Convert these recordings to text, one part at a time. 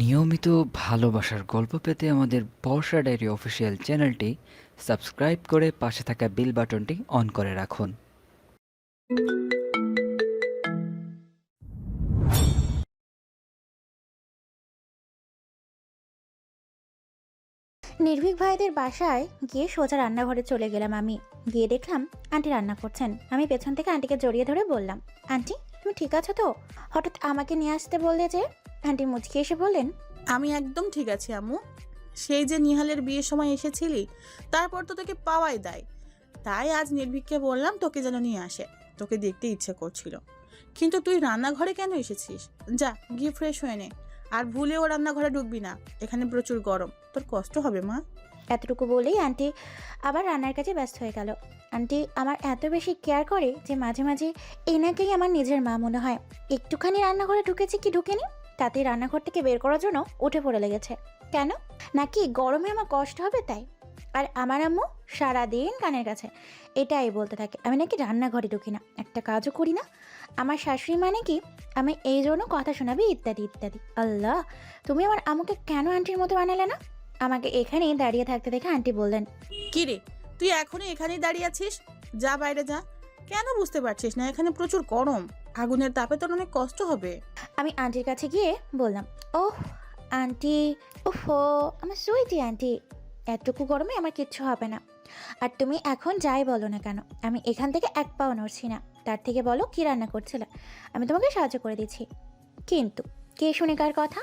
নিয়মিত ভালোবাসার গল্প পেতে আমাদের বর্ষা ডায়েরি অফিসিয়াল চ্যানেলটি সাবস্ক্রাইব করে পাশে থাকা বেল বাটনটি অন করে রাখুন। নির্ভীক ভাইদের বাসায় গিয়ে সোজা রান্নাঘরে চলে গেলাম। আমি গিয়ে দেখলাম আন্টি রান্না করছেন। আমি পেছন থেকে আন্টিকে জড়িয়ে ধরে বললাম, আন্টি তুমি ঠিক আছো তো? হঠাৎ আমাকে নিয়ে আসতে বললে যে? আন্টি মুচকি এসে বললেন, আমি একদম ঠিক আছি আম্মু। সেই যে নিহালের বিয়ের সময় এসেছিলি, তারপর তো তোকে পাওয়াই দেয়। তাই আজ নির্ভীককে বললাম তোকে যেন নিয়ে আসে, তোকে দেখতে ইচ্ছে করছিল। কিন্তু তুই রান্নাঘরে কেন এসেছিস? যা গিয়ে ফ্রেশ হয়ে নে। আর ভুলেও রান্নাঘরে ঢুকবি না, এখানে প্রচুর গরম, তোর কষ্ট হবে মা। এতটুকু বলেই আন্টি আবার রান্নার কাজে ব্যস্ত হয়ে গেল। আন্টি আমার এত বেশি কেয়ার করে যে মাঝে মাঝে এনাকেই আমার নিজের মা মনে হয়। একটুখানি রান্নাঘরে ঢুকেছি কি ঢুকেনি, তাতেই রান্নাঘর থেকে বের করার জন্য উঠে পড়ে লেগেছে। কেন? নাকি গরমে আমার কষ্ট হবে তাই? আর আমার আম্মু সারাদিন কানের কাছে এটাই বলতে থাকে আমি নাকি রান্নাঘরে ঢুকি না, একটা কাজও করি না। আমার শাশুড়ি মানে কি আমি এই জন্য কথা শোনাবি ইত্যাদি ইত্যাদি। আল্লাহ, তুমি আমার আম্মুকে কেন আন্টির মতো বানালে না? আমাকে এখানেই দাঁড়িয়ে থাকতে দেখে আন্টি বললেন, কি রে, তুই এখনই এখানেই দাঁড়িয়ে আছিস? যা বাইরে যা। কেন বুঝতে পারছিস না এখানে প্রচুর গরম? আগুনের তাপে তোর অনেক কষ্ট হবে। আমি আন্টির কাছে গিয়ে বললাম, ওহ আন্টি, ওহো আমার সুইটি আন্টি, এতটুকু গরমে আমার কিচ্ছু হবে না। আর তুমি এখন যাই বলো না কেন, আমি এখান থেকে এক পাও নড়ছি না। তার থেকে বলো কি রান্না করছিলে, আমি তোমাকে সাহায্য করে দিচ্ছি। কিন্তু কে শুনে কার কথা?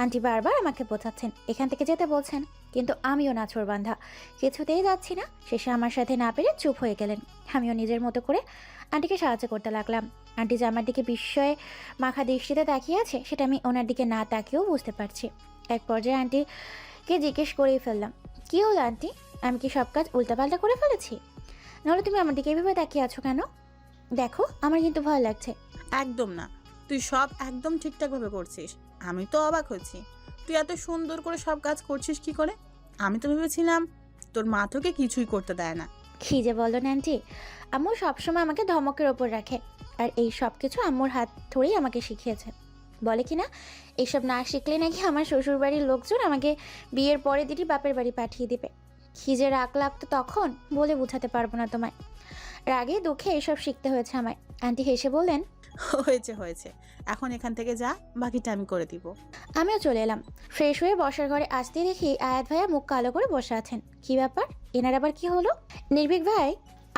আন্টি বারবার আমাকে বোঝাচ্ছেন, এখান থেকে যেতে বলছেন, কিন্তু আমিও নাছোড় বান্ধা, কিছুতেই যাচ্ছি না। শেষে আমার সাথে না পেরে চুপ হয়ে গেলেন। আমিও নিজের মতো করে আন্টিকে সাহায্য করতে লাগলাম। আন্টি যে আমার দিকে বিস্ময়ে মাখা দৃষ্টিতে তাকিয়ে আছে সেটা আমি ওনার দিকে না তাকিয়েও বুঝতে পারছি। এক পর্যায়ে আন্টিকে জিজ্ঞেস করেই ফেললাম, কি হলো আন্টি, আমি কি সব কাজ উল্টাপাল্টা করে ফেলেছি? নাহলে তুমি আমার দিকে এভাবে তাকিয়ে আছো কেন? দেখো আমার কিন্তু ভয় লাগছে। একদম না, তুই সব একদম ঠিকঠাক ভাবে করছিস। আমি তো অবাক হচ্ছি, তুই এত সুন্দর করে সব কাজ করছিস কি করে? আমি তো ভেবেছিলাম তোর মা তোকে কিছুই করতে দেয় না। কি যে বলো না আন্টি, আম্মু সবসময় আমাকে ধমকের ওপর রাখে। আর এই সব কিছু আম্মুর হাত ধরেই আমাকে শিখিয়েছে। বলে কি না, এইসব না শিখলে নাকি আমার শ্বশুরবাড়ির লোকজন আমাকে বিয়ের পরের দিনই বাপের বাড়ি পাঠিয়ে দিবে। কি যে রাগ লাগতো তখন বলে বোঝাতে পারবো না তোমায়। রাগে দুঃখে এইসব শিখতে হয়েছে আমায়। আন্টি হেসে বললেন, হয়েছে হয়েছে, এখন এখান থেকে যা, বাকিটা আমি করে দিব। আমিও চলে এলাম। ফ্রেশ হয়ে বসার ঘরে আসতে দেখি আয়াত ভাইয়া মুখ কালো করে বসে আছেন। কি ব্যাপার, এনার আবার কি হলো? নির্ভীক ভাই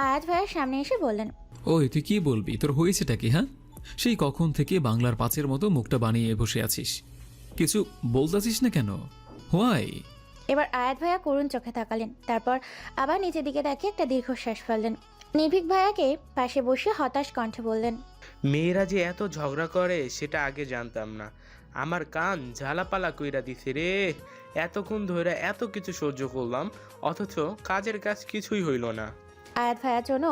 আয়াত ভাইয়ার সামনে এসে বললেন, ওই তুই কি বলবি, তোর হয়েছেটা কি? হ্যাঁ, সেই কখন থেকে বাংলার পাঁচের মতো মুখটা বানিয়ে বসে আছিস, কিছু বলতেছিস না কেন? হোয়াই? এবার আয়াত ভাইয়া করুণ চোখে তাকালেন, তারপর আবার নিচের দিকে তাকিয়ে একটা দীর্ঘশ্বাস ফেললেন। নির্ভীক ভাইয়াকে পাশে বসে হতাশ কণ্ঠে বললেন, মেয়েরা যে এত ঝগড়া করে সেটা আগে জানতাম না। আমার কান ঝালাপালা কইরা দিছে রে। এতক্ষণ ধরে এত কিছু সহ্য করলাম, অথচ কাজের কাজ কিছুই হইল না। আয়াত ভাইয়ার জন্য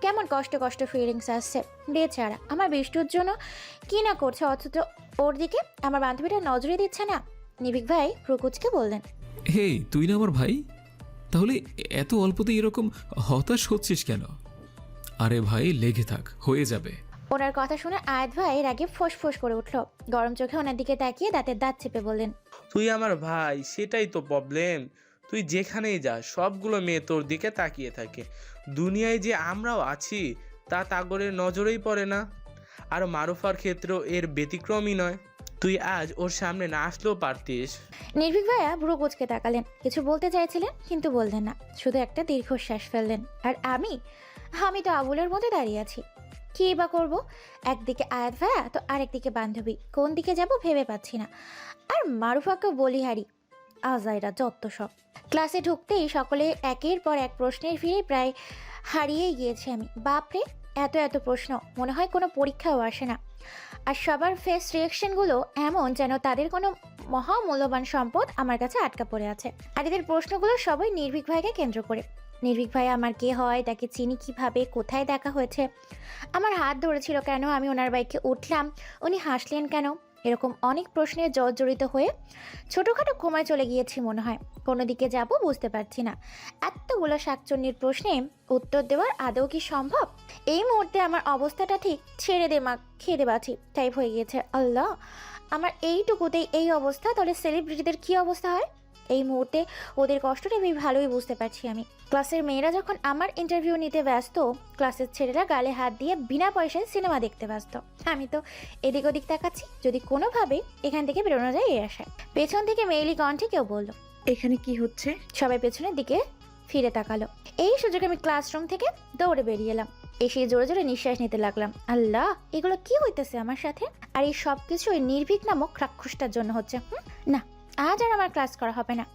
কেমন কষ্ট কষ্ট ফিলিংস আসছে। বেচারা আমার বিষ্টুর জন্য কি না করছে, অথচ ওর দিকে আমার বান্ধবীটা নজরে দিচ্ছে না। নির্ভীক ভাই প্রকুচকে বললেন, হে, তুই না আমার ভাই, তাহলে এত অল্পতে এরকম হতাশ হচ্ছিস কেন? আরে ভাই, লেগে থাক, হয়ে যাবে। ওনার কথা শুনে আয়াত ভাই রাগে ফোঁস করে উঠল। গরম চোখে ওনার দিকে তাকিয়ে দাঁতের দাঁত চেপে বললেন, তুই আমার ভাই, সেটাই তো প্রবলেম। তুই যেখানেই যাস সবগুলো মেয়ে তোর দিকে তাকিয়ে থাকে। দুনিয়ায় যে আমরাও আছি তা তাগরের নজরেই পড়ে না। আর মারুফার ক্ষেত্রেও এর ব্যতিক্রমই নয়। তুই আজ ওর সামনে না আসলেও পারতিস। নির্ভীক ভাইয়া ভ্রু কুঁচকে তাকালেন, কিছু বলতে চাইছিলেন কিন্তু বললেন না, শুধু একটা দীর্ঘশ্বাস ফেললেন। আর আমি তো আবুলের মধ্যে দাঁড়িয়ে আছি, কি বা করবো? একদিকে আয়াত ভাইয়া তো আরেকদিকে বান্ধবী, কোন দিকে যাব ভেবে পাচ্ছি না। আর মারুফাকে বলিহারি, আজাইরা যত সব। ক্লাসে ঢুকতেই সকলে একের পর এক প্রশ্নের ভিড়ে প্রায় হারিয়েই গিয়েছি আমি। বাপরে, এত এত প্রশ্ন, মনে হয় কোনো পরীক্ষাও আসে না। আর সবার ফেস রিয়াকশনগুলো এমন যেন তাদের কোনো মহামূল্যবান সম্পদ আমার কাছে আটকা পড়ে আছে। আর এদের প্রশ্নগুলো সবাই নির্ভীক ভাইকে কেন্দ্র করে। নির্ভীক ভাই আমার কে হয়, তাকে চিনি কিভাবে, কোথায় দেখা হয়েছে, আমার হাত ধরেছিল কেন, আমি ওনার বাইকে উঠলাম, উনি হাসলেন কেন, এরকম অনেক প্রশ্নের জর্জরিত হয়ে ছোটোখাটো ঘুমায় চলে গিয়েছি মনে হয়। কোনো দিকে যাব বুঝতে পারছি না। এতগুলো শাকচুন্নির প্রশ্নে উত্তর দেওয়ার আদৌ কি সম্ভব? এই মুহূর্তে আমার অবস্থাটা ঠিক ছেড়ে দে মা, খেয়ে দে বাছি টাইপ হয়ে গিয়েছে। আল্লাহ, আমার এইটুকুতেই এই অবস্থা, তাহলে সেলিব্রিটিদের কি অবস্থা হয়? এই মুহূর্তে ওদের কষ্টটা আমি ভালোই বুঝতে পারছি। আমি ক্লাসের মেয়েরা যখন আমার ইন্টারভিউ নিতে ব্যস্ত, ক্লাসের ছেলেরা গালে হাত দিয়ে বিনা পয়সায় সিনেমা দেখতে ব্যস্ত, আমি তো এদিক ওদিক তাকাচ্ছি যদি কোনোভাবে এখান থেকে বেরোনো যায় এই আশায়। পেছন থেকে মেইলি কণ্ঠে কেউ বলল, এখানে কি হচ্ছে? সবাই পেছনের দিকে ফিরে তাকালো। এই সুযোগে আমি ক্লাসরুম থেকে দৌড়ে বেরিয়ে এলাম। এসে জোরে জোরে নিঃশ্বাস নিতে লাগলাম। আল্লাহ, এগুলো কি হইতেছে আমার সাথে? আর এই সব কিছু ওই নির্ভীক নামক রাক্ষসটার জন্য হচ্ছে। না, আজ আর আমার ক্লাস করা হবে না।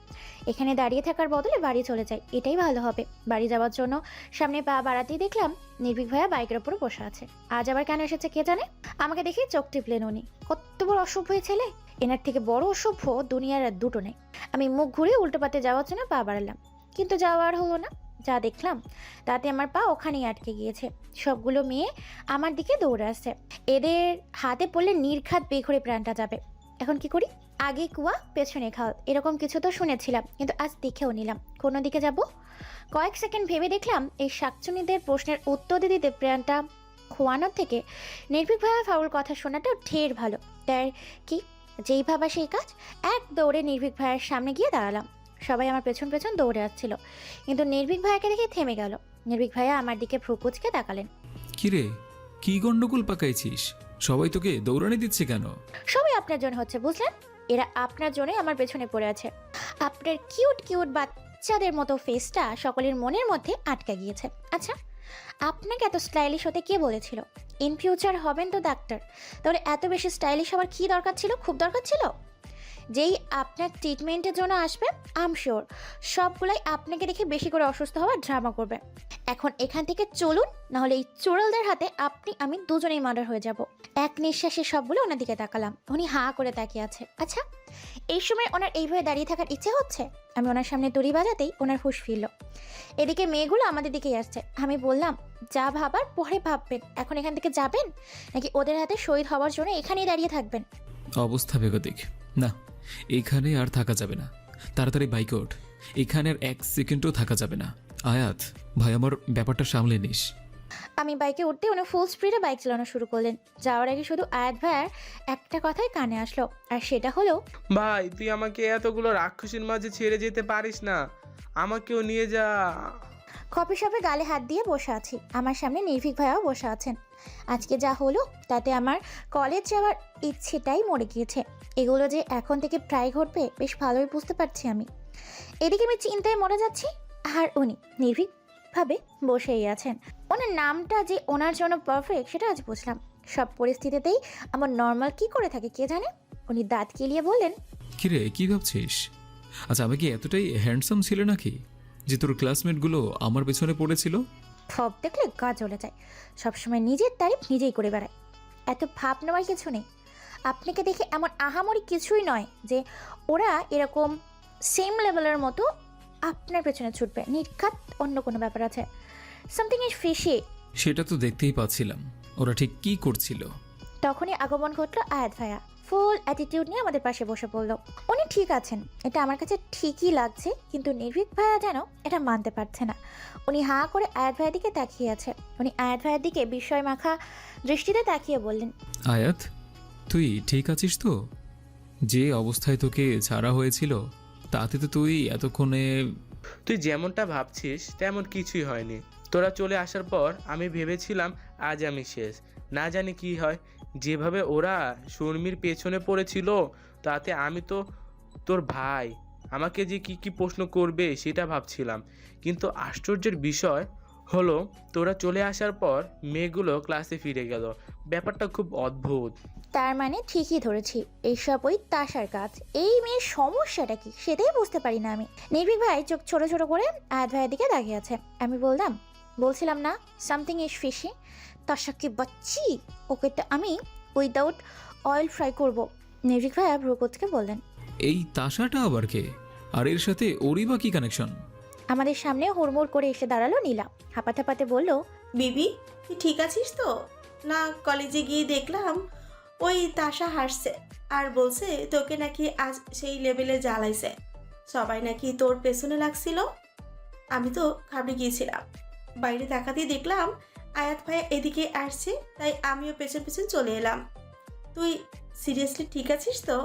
এখানে দাঁড়িয়ে থাকার বদলে বাড়ি চলে যাই, এটাই ভালো হবে। বাড়ি যাওয়ার জন্য সামনে পা বাড়াতেই দেখলাম নির্ভীক ভাইয়া বাইকের উপর বসে আছে। আজ আবার কেন এসেছে কে জানে। আমাকে দেখে চোখ টিপলেন উনি। কত বড় অসভ্য ছেলে! এনার থেকে বড় অসভ্য দুনিয়ার আর দুটো নেই। আমি মুখ ঘুরে উল্টো পাতে যাওয়ার জন্য পা বাড়ালাম, কিন্তু যাওয়ার হলো না। যা দেখলাম তাতে আমার পা ওখানেই আটকে গিয়েছে। সবগুলো মেয়ে আমার দিকে দৌড়ে আসছে। এদের হাতে পড়লে নির্ঘাত বেঘরে প্রাণটা যাবে। এখন কি করি? আগে কুয়া পেছনে খাল, এরকম কিছু তো শুনেছিলাম, কিন্তু আজ দেখেও নিলাম। কোনো দিকে যাব? কয়েক সেকেন্ড ভেবে দেখলাম এই শাকচুনিদের প্রশ্নের উত্তর দিতে প্রাণটা খোয়ানোর থেকে নির্ভীক ভাইয়া ফাউল কথা শোনাটাও ঢের ভালো। তাই কি, যেই ভাবা সেই কাজ। এক দৌড়ে নির্ভীক ভাইয়ের সামনে গিয়ে দাঁড়ালাম। সবাই আমার পেছন পেছন দৌড়ে আসছিল, কিন্তু নির্ভীক ভাইয়াকে দেখে থেমে গেল। নির্ভীক ভাইয়া আমার দিকে ভ্রুকুচকে তাকালেন। কিরে, কি গন্ডগোল পাকাইছিস? সবাই তোকে দৌড়ানি দিচ্ছে কেন? সবাই আপনার জন্য হচ্ছে, বুঝলেন? এরা আপনার জন্যই আমার পেছনে পড়ে আছে। আপনার কিউট কিউট বাচ্চাদের মতো ফেসটা সকলের মনের মধ্যে আটকে গিয়েছে। আচ্ছা, আপনাকে এত স্টাইলিশ হতে কে বলেছিল? ইন ফিউচার হবেন তো ডাক্তার, তাহলে এত বেশি স্টাইলিশ হওয়ার কি দরকার ছিল? খুব দরকার ছিল। যেই আপনার ট্রিটমেন্টের জন্য আসবে, আম শিওর সবগুলাই আপনাকে দেখে বেশি করে অসুস্থ হওয়ার ড্রামা করবে। এখন এখান থেকে চলুন, নাহলে এই চোরালদের হাতে আপনি আমি দুজনেই মার্ডার হয়ে যাব। এক নিঃশ্বাসে সবগুলো ওনার দিকে তাকালাম। উনি হাঁ করে তাকিয়ে আছে। আচ্ছা, এই সময় ওনার এইভাবে দাঁড়িয়ে থাকার ইচ্ছে হচ্ছে? আমি ওনার সামনে দড়ি বাজাতেই ওনার হুঁশ ফিরল। এদিকে মেয়েগুলো আমাদের দিকেই আসছে। আমি বললাম, যা ভাবার পরে ভাববেন। এখন এখান থেকে যাবেন নাকি ওদের হাতে শহীদ হওয়ার জন্য এখানেই দাঁড়িয়ে থাকবেন? অবস্থা বেগতিক। না, এখানে আর থাকা যাবে না। তাড়াতাড়ি বাইকে ওঠ। এখানে আর এক সেকেন্ডও থাকা যাবে না। আয়াত ভাই, আমার ব্যাপারটা সামলে নিস। আমি বাইকে উঠতে উনি ফুল স্পিডে বাইক চালানো শুরু করলেন। যাওয়ার আগে শুধু আয়াত ভাইয়ার একটা কথাই কানে আসলো, আর সেটা হলো, ভাই তুই আমাকে এতগুলো রাক্ষসীর মাঝে ছেড়ে যেতে পারিস না, আমাকেও নিয়ে যা। কফি শপে গালে হাত দিয়ে বসে আছি। আমার সামনে নির্ভীক ভাইয়াও বসে আছেন। আজকে যা হলো তাতে আমার কলেজ যাওয়ার ইচ্ছেটাই মরে গিয়েছে। এগুলো যে এখন থেকে প্রায় ঘটবে বেশ ভালোই বুঝতে পারছি আমি। এদিকে আমি চিন্তায় মরে যাচ্ছি, আর উনি নির্ভীকভাবে বসেই আছেন। ওনার নামটা যে ওনার জন্য পারফেক্ট সেটা আজ বুঝলাম। সব পরিস্থিতিতেই আমার নর্মাল কি করে থাকে কে জানে। উনি দাঁত কেলিয়ে বললেন, কিরে, কি ভাবছিস? আচ্ছা, আমি কি এতটাই হ্যান্ডসাম ছিল নাকি যে তোর ক্লাসমেটগুলো আমার পেছনে পড়েছিল? সব দেখলে গা জ্বলে যায়। সবসময় নিজের তারিফ নিজেই করে বেড়ায়। এত ভাব নেওয়ার কিছু নেই। আপনাকে দেখে এমন আহামরি কিছুই নয় যে ওরা এরকম সেম লেভেলের মতো আপনার পেছনে ছুটবে। নির্ঘাত অন্য কোনো ব্যাপার আছে। Something is fishy. সেটা তো দেখতেই পাচ্ছিলাম ওরা ঠিক কি করছিল। তখনই আগমন ঘটলো আয়াত ভাইয়া। ফুল অ্যাটিটিউড নিয়ে আমাদের পাশে বসে পড়ল। উনি ঠিক আছেন, এটা আমার কাছে ঠিকই লাগছে, কিন্তু নির্ভীক ভাইয়া যেন এটা মানতে পারছে না। উনি হাঁ করে আয়াত ভাইয়ের দিকে তাকিয়ে আছে। উনি আয়াত ভাইয়ের দিকে বিস্ময় মাখা দৃষ্টিতে তাকিয়ে বললেন, আয়াত, তুই ঠিক আছিস তো? যে অবস্থায় তোকে ছাড়া হয়েছিল তাতে তো তুই এতক্ষণে... তুই যেমনটা ভাবছিস তেমন কিছুই হয়নি। তোরা চলে আসার পর আমি ভেবেছিলাম আজ আমি শেষ, না জানি কি হয়। যেভাবে ওরা শর্মির পেছনে পড়েছিল তাতে আমি তো তোর ভাই, আমাকে যে কি কি প্রশ্ন করবে সেটা ভাবছিলাম। কিন্তু আশ্চর্যের বিষয় হলো তোরা চলে আসার পর মেয়েগুলো ক্লাসে ফিরে গেল। ব্যাপারটা খুব অদ্ভুত। তার মানে ঠিকই ধরেছি, এইসব ওই তাসার কাজ। এই মেয়ের সমস্যাটা কি সেটাই বুঝতে পারি না আমি। নির্ভীক ভাই চোখ ছোট ছোট করে আয়াত ভাইয়ের দিকে তাকিয়ে আছে। আমি বলছিলাম না সামথিং ইজ ফিশি। তাসা কি বাচ্চি, ওকে তো আমি উইদাউট অয়েল ফ্রাই করব। নির্ভীক ভাইয়া ভ্রুকুচকে বললেন, এই তাসাটা আবার কে? আর এর সাথে ওরই বা কি কানেকশন? আমাদের সামনে হুড়মুড় করে এসে দাঁড়ালো নীলা। হাঁপাতে হাঁপাতে বলল, বিবি, তুই ঠিক আছিস তো? না, কলেজে গিয়ে দেখলাম ওই তাসা হাসছে আর বলছে তোকে নাকি আজ সেই লেভেলে জ্বালাইছে। সবাই নাকি তোর পেছনে লাগছিল। আমি তো ঘাবড়ে গিয়েছিলাম। বাইরে তাকাতেই দেখলাম আয়াত ভাইয়া এদিকে আসছে, তাই আমিও পেছন পেছন চলে এলাম। তুই সিরিয়াসলি ঠিক আছিস তো?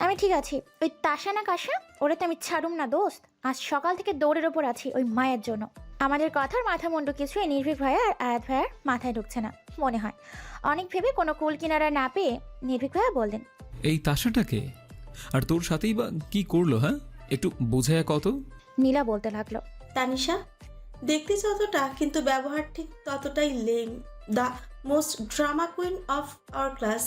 আমি ঠিক আছি। ওই তাসা না কাসা, ওরা তো আমি ছাড়ুম না দোস্ত। আজ সকাল থেকে দৌড়ের ওপর আছি ওই মায়ের জন্য। আমাদের কথার মাথা মুন্ডু কিছুই নির্ভীক ভাইয়া আর আয়াত ভাইয়ার মাথায় ঢুকছে না মনে হয়। অনেক ভেবে কোনো কুল কিনারা না পেয়ে নির্ভীক ভাইয়া বললেন, এই তাসাটাকে আর তোর সাথেই বা কি করলো? হ্যাঁ, একটু বোঝায় কত। নীলা বলতে লাগলো, তানিশা দেখতে যতটা কিন্তু ব্যবহার ঠিক ততটাই lame. The most drama queen of our class.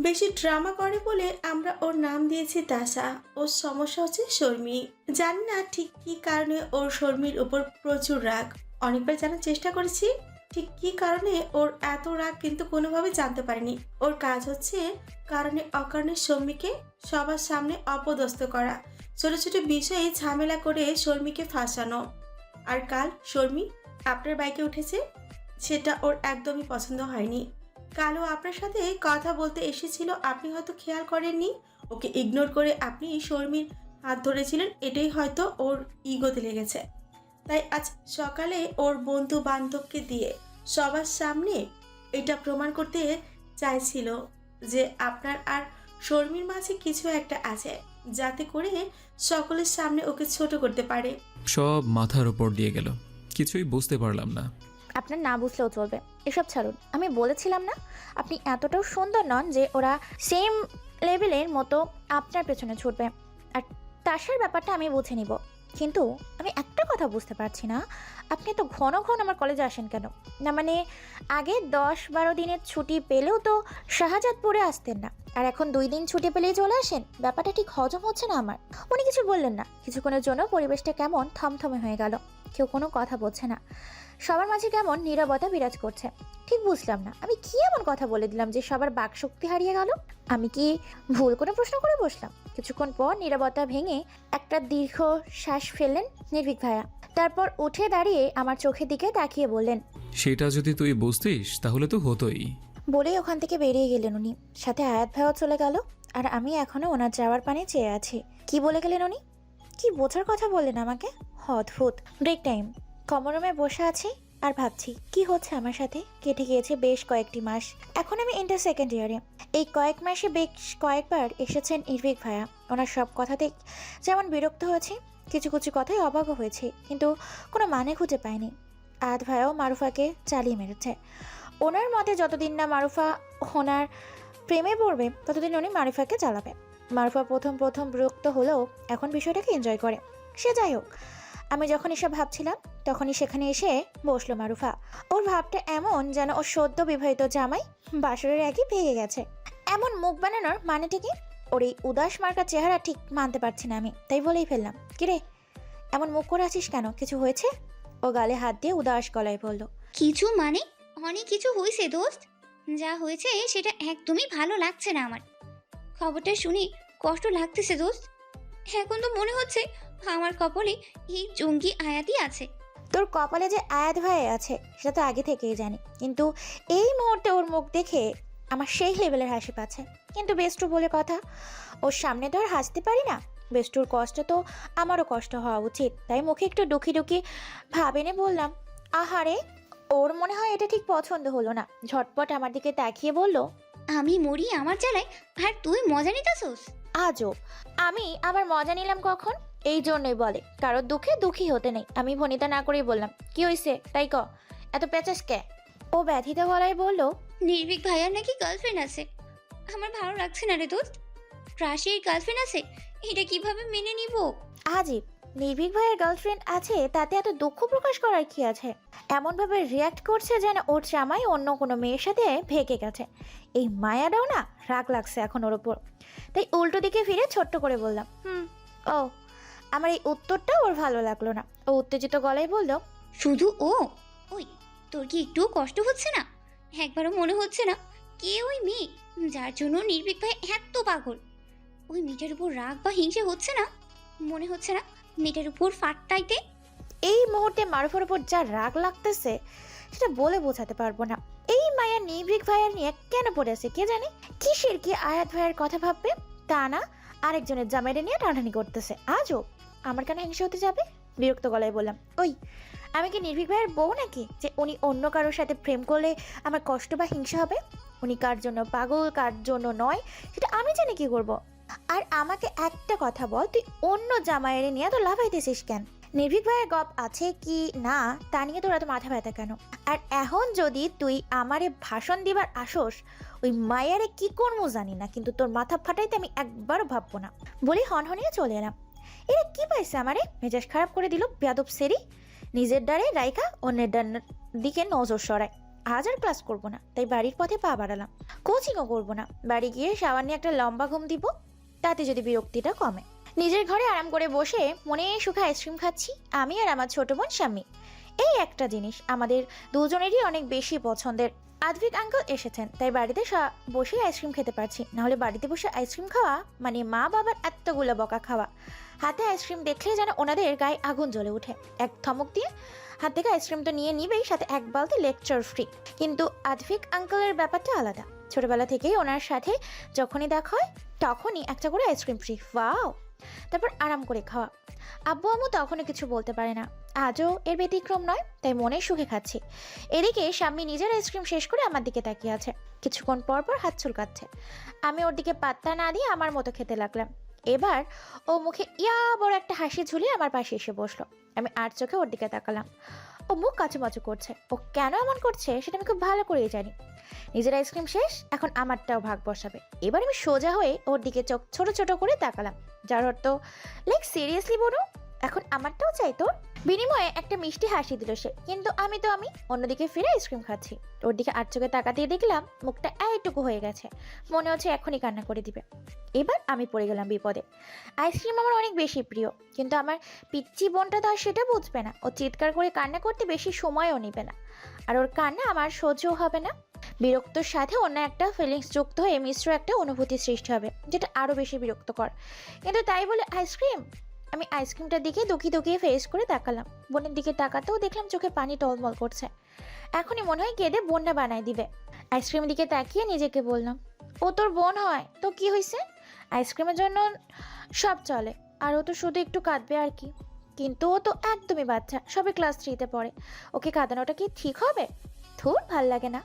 বেশি ড্রামা করে বলে আমরা ওর নাম দিয়েছি তাসা। ওর সমস্যা হচ্ছে শর্মি। জানি না ঠিক কী কারণে ওর শর্মির উপর প্রচুর রাগ। অনেকবার জানার চেষ্টা করেছি ঠিক কী কারণে ওর এত রাগ, কিন্তু কোনোভাবে জানতে পারিনি। ওর কাজ হচ্ছে কারণে অকারণে শর্মিকে সবার সামনে অপদস্থ করা, ছোট ছোট বিষয়ে ঝামেলা করে শর্মিকে ফাঁসানো। আর কাল শর্মি আপনার বাইকে উঠেছে, সেটা ওর একদমই পছন্দ হয়নি। কালও আপনার সাথে কথা বলতে এসেছিল, আপনি হয়তো খেয়াল করেননি। ওকে ইগনোর করে আপনি শর্মির হাত ধরেছিলেন, এটাই হয়তো ওর ইগোতে লেগেছে। তাই আজ সকালে ওর বন্ধু বান্ধবকে দিয়ে সবার সামনে এটা প্রমাণ করতে চাইছিল যে আপনার আর শর্মির মাঝে কিছু একটা আছে, যাতে করে সকলের সামনে ওকে ছোট করতে পারে। সব মাথার ওপর দিয়ে গেল, কিছুই বুঝতে পারলাম না। আপনার না বুঝলেও চলবে, এসব ছাড়ুন। আমি বলেছিলাম না আপনি এতটাও সুন্দর নন যে ওরা সেম লেভেলের মতো আপনার পেছনে ছুটবে। আর তাসার ব্যাপারটা আমি বুঝে নিব, কিন্তু আমি একটা কথা বুঝতে পারছি না, আপনি তো ঘন ঘন আমার কলেজে আসেন কেন? না মানে আগে 10-12 দিনের ছুটি পেলেও তো শাহজাদপুরে আসতেন না, আর এখন 2 দিন ছুটি পেলেই চলে আসেন। ব্যাপারটা ঠিক হজম হচ্ছে না আমার। উনি কিছু বললেন না। কিছুক্ষণের জন্য পরিবেশটা কেমন থমথমে হয়ে গেল। কেউ কোনো কথা বলছে না, সবার মাঝে কেমন নীরবতা বিরাজ করছে। ঠিক বুঝলাম না আমি কি এমন কথা বলে দিলাম যে সবার বাকশক্তি হারিয়ে গেল। আমি কি ভুল কোনো প্রশ্ন করে বসলাম? কিছুক্ষণ পর নীরবতা ভেঙে একটা দীর্ঘ শ্বাস ফেললেন নির্ভীক ভাইয়া। তারপর উঠে দাঁড়িয়ে আমার চোখের দিকে তাকিয়ে বললেন, সেটা যদি তুই বুঝতিস তাহলে তো হতোই। বলেই ওখান থেকে বেরিয়ে গেলেন উনি। সাথে আয়াত ভাইও চলে গেল। আর আমি এখনো ওনার যাওয়ার পানে চেয়ে আছি। কি বলে গেলেন উনি? কি বোঝার কথা বললেন আমাকে? অদ্ভুত। Break time. কমন রুমে বসে আছি আর ভাবছি কি হচ্ছে আমার সাথে। কেটে গিয়েছে বেশ কয়েকটি মাস। এখন আমি ইন্টার সেকেন্ড ইয়ারে। এই কয়েক মাসে বেশ কয়েকবার এসেছেন নির্ভীক ভাইয়া। ওনার সব কথাতে যেমন বিরক্ত হয়েছি, কিছু কিছু কথায় অবাকও হয়েছি, কিন্তু কোনো মানে খুঁজে পাইনি। আয়াত ভাইয়াও মারুফাকে চালিয়ে মেরেছে। ওনার মতে যতদিন না মারুফা ওনার প্রেমে পড়বে ততদিন উনি মারুফাকে চালাবে। মারুফা প্রথম প্রথম বিরক্ত হলেও এখন বিষয়টাকে এনজয় করে। সে যাই হোক, আমি যখন এসব ভাবছিলাম তখনই সেখানে এসে বসলো মারুফা। ওর ভাবটা এমন যেন ওর সদ্য বিবাহিত জামাই বাসরের আগে ভেঙে গেছে। এমন মুখ বানানোর মানেটা কি? ওর এই উদাস মার্কা চেহারা ঠিক মানতে পারছি না আমি, তাই বলেই ফেললাম, কিরে এমন মুখ করে আছিস কেন? কিছু হয়েছে? ও গালে হাত দিয়ে উদাস গলায় বলল, কিছু মানে অনেক কিছু হয়েছে দোস্ত। যা হয়েছে সেটা একদমই ভালো লাগছে না আমার। খবরটা শুনি কষ্ট লাগতেছে দোস্ত। এখন তো মনে হচ্ছে আমার কপালে এই জঙ্গি আয়াতই আছে। তোর কপালে যে আয়াত ভাই আছে সেটা তো আগে থেকেই জানি, কিন্তু এই মুহূর্তে ওর মুখ দেখে আমার সেই লেভেলের হাসি পাচ্ছে। কিন্তু বেস্টু বলে কথা, ওর সামনে তো আর হাসতে পারি না। বেস্টুর কষ্ট তো আমারও কষ্ট হওয়া উচিত, তাই মুখে একটু ডুকি ডুকি ভাব এনে বললাম, আহারে ওর মনে হয় এটা ঠিক পছন্দ হলো না। ঝটপট আমার দিকে তাকিয়ে বলল, আমি মরি আমার জ্বালায় আর তুই মজা নিতেছোস। আজও আমি আবার মজা নিলাম কখন? এই জন্যই বলে কারোর দুঃখে দুঃখী হতে নেই। আমি ভনিতা না করেই বললাম, কি হয়েছে তাই ক, এত পেঁচাস কে? ও ব্যথিত গলায় বলল, নির্ভীক ভাইয়ার নাকি গার্লফ্রেন্ড আছে। আমার ভালো লাগছে না রে দোস্ত। রাশির গার্লফ্রেন্ড আছে, এটা কিভাবে মেনে নিব? আজীব, নির্ভীক ভাইয়ের গার্লফ্রেন্ড আছে তাতে এত দুঃখ প্রকাশ করার কি আছে? এমনভাবে রিয়াক্ট করছে যেন ওর জামাই অন্য কোনো মেয়ের সাথে ভেগে গেছে। এই মায়াটাও না রাগ লাগছে এখন ওর ওপর। তাই উল্টো দিকে ফিরে ছোট্ট করে বললাম, ও। আমার এই উত্তরটা ওর ভালো লাগলো না। ও উত্তেজিত গলায় বলল, শুধু ও? ওই তোর কি একটু কষ্ট হচ্ছে না? একবারও মনে হচ্ছে না কে ওই মেয়ে যার জন্য নির্ভীক ভাই এত পাগল? ওই মেয়েটার উপর রাগ বা হিংসে হচ্ছে না? মনে হচ্ছে না মেয়েটার উপর ফাটটাইতে? এই মুহূর্তে মারুফার উপর যা রাগ লাগতেছে সেটা বলে বোঝাতে পারবো না। এই মায়া নির্ভীক ভাইয়ার নিয়ে কেন পড়ে আছে কে জানে। কিসের কি আয়াত ভাইয়ের কথা ভাববে, তা না আরেকজনের জামাইরে নিয়ে টানাটানি করতেছে। আজও আমার কেন হিংসা হতে যাবে? বিরক্ত গলায় বললাম, ওই আমি কি নির্ভীক ভাইয়ের বউ নাকি যে উনি অন্য কারোর সাথে প্রেম করলে আমার কষ্ট বা হিংসা হবে? উনি কার জন্য পাগল কার জন্য নয় সেটা আমি জানি কি করব। আর আমাকে একটা কথা বল, তুই অন্য জামাইয়ের নিয়ে তো লাফাইতেছিস কেন? নির্ভীক ভাইয়ের গপ আছে কি না তা নিয়ে তোরা তো মাথা ব্যথা কেন? আর এখন যদি তুই আমারে ভাষণ দিবার আসোস, ওই মায়ারে কি করবো জানি না, কিন্তু তোর মাথা ফাটাইতে আমি একবারও ভাববো না। বলি হনহনিয়ে চলে এলাম। এরা কি পাইছে আমারে? মেজাজ খারাপ করে দিল বেয়াদব সেরি। নিজের ডারে রাইকা অন্যের দিকে নজর সরায়। আজ আর ক্লাস করবো না, তাই বাড়ির পথে পা বাড়ালাম। কোচিংও করবো না, বাড়ি গিয়ে সাবান নিয়ে একটা লম্বা ঘুম দিব, তাতে যদি বিরক্তিটা কমে। নিজের ঘরে আরাম করে বসে মনে সুখে আইসক্রিম খাচ্ছি আমি আর আমার ছোট বোন শাম্মী। এই একটা জিনিস আমাদের দুজনেরই অনেক বেশি পছন্দের। আদ্ভিক আঙ্কেল এসেছেন তাই বাড়িতে বসে আইসক্রিম খেতে পারছি, নাহলে বাড়িতে বসে আইসক্রিম খাওয়া মানে মা বাবার এতগুলো বকা খাওয়া। হাতে আইসক্রিম দেখলে যেন ওনাদের গায়ে আগুন জ্বলে ওঠে। এক ধমক দিয়ে হাত থেকে আইসক্রিমটা নিয়ে নিবেই, সাথে এক বালতি লেকচার ফ্রি। কিন্তু আদ্ভিক আঙ্কেলের ব্যাপারটা আলাদা। ছোটবেলা থেকেই ওনার সাথে যখনই দেখা হয় তখনই একটা করে আইসক্রিম ফ্রি। ওয়াও! তারপর আরাম করে খাওয়া। আব্বু আম্মু তখনও কিছু বলতে পারে না, আজও এর ব্যতিক্রম নয়, তাই মনে সুখে খাচ্ছি। এদিকে স্বামী নিজের আইসক্রিম শেষ করে আমার দিকে তাকিয়ে আছে, কিছুক্ষণ পর পর হাত চুলকাচ্ছে। আমি ওর দিকে পাত্তা না দিয়ে আমার মতো খেতে লাগলাম। এবার ও মুখে ইয়া বড় একটা হাসি ঝুলিয়ে আমার পাশে এসে বসলো। আমি আর চোখে ওর দিকে তাকালাম। ও মুখ কাচুমাচু করছে। ও কেন এমন করছে সেটা আমি খুব ভালো করেই জানি। নিজের আইসক্রিম শেষ, এখন আমারটাও ভাগ বসাবে। এবার আমি সোজা হয়ে ওর দিকে চোখ ছোট ছোট করে তাকালাম, যার অর্থ লাইক সিরিয়াসলি বলো এখন আমারটাও চাই তোর? বিনিময়ে একটা মিষ্টি হাসি দিল সে, কিন্তু আমি অন্যদিকে ফিরে আইসক্রিম খাচ্ছি। ওর দিকে আর চোখে তাকাতে দেখলাম মুখটা এইটুকু হয়ে গেছে, মনে হচ্ছে এখনই কান্না করে দিবে। এবার আমি পড়ে গেলাম বিপদে। আইসক্রিম আমার অনেক বেশি প্রিয়, কিন্তু আমার পিচ্চি বোনটা তো আর সেটা বুঝবে না। ও চিৎকার করে কান্না করতে বেশি সময়ও নেবে না, আর ওর কান্না আমার সহ্যও হবে না। বিরক্তর সাথে অন্য একটা ফিলিংস যুক্ত হয়ে মিশ্র একটা অনুভূতি সৃষ্টি হবে, যেটা আরও বেশি বিরক্তকর। কিন্তু তাই বলে আইসক্রিম? আমি আইসক্রিমটার দিকে দুকিয়ে ফেস করে তাকালাম। বোনের দিকে তাকাতেও দেখলাম চোখে পানি টলমল করছে, এখনই মনে হয় কেঁদে বন্যা বানায় দিবে। আইসক্রিমের দিকে তাকিয়ে নিজেকে বললাম, ও তোর বোন হয় তো কি হয়েছে? আইসক্রিমের জন্য সব চলে, আর ও তো শুধু একটু কাঁদবে আর কি। কিন্তু ও তো একদমই বাচ্চা, সবে ক্লাস 3-তে পড়ে, ওকে কাঁদানোটা কি ঠিক হবে? থুর, ভাল লাগে না।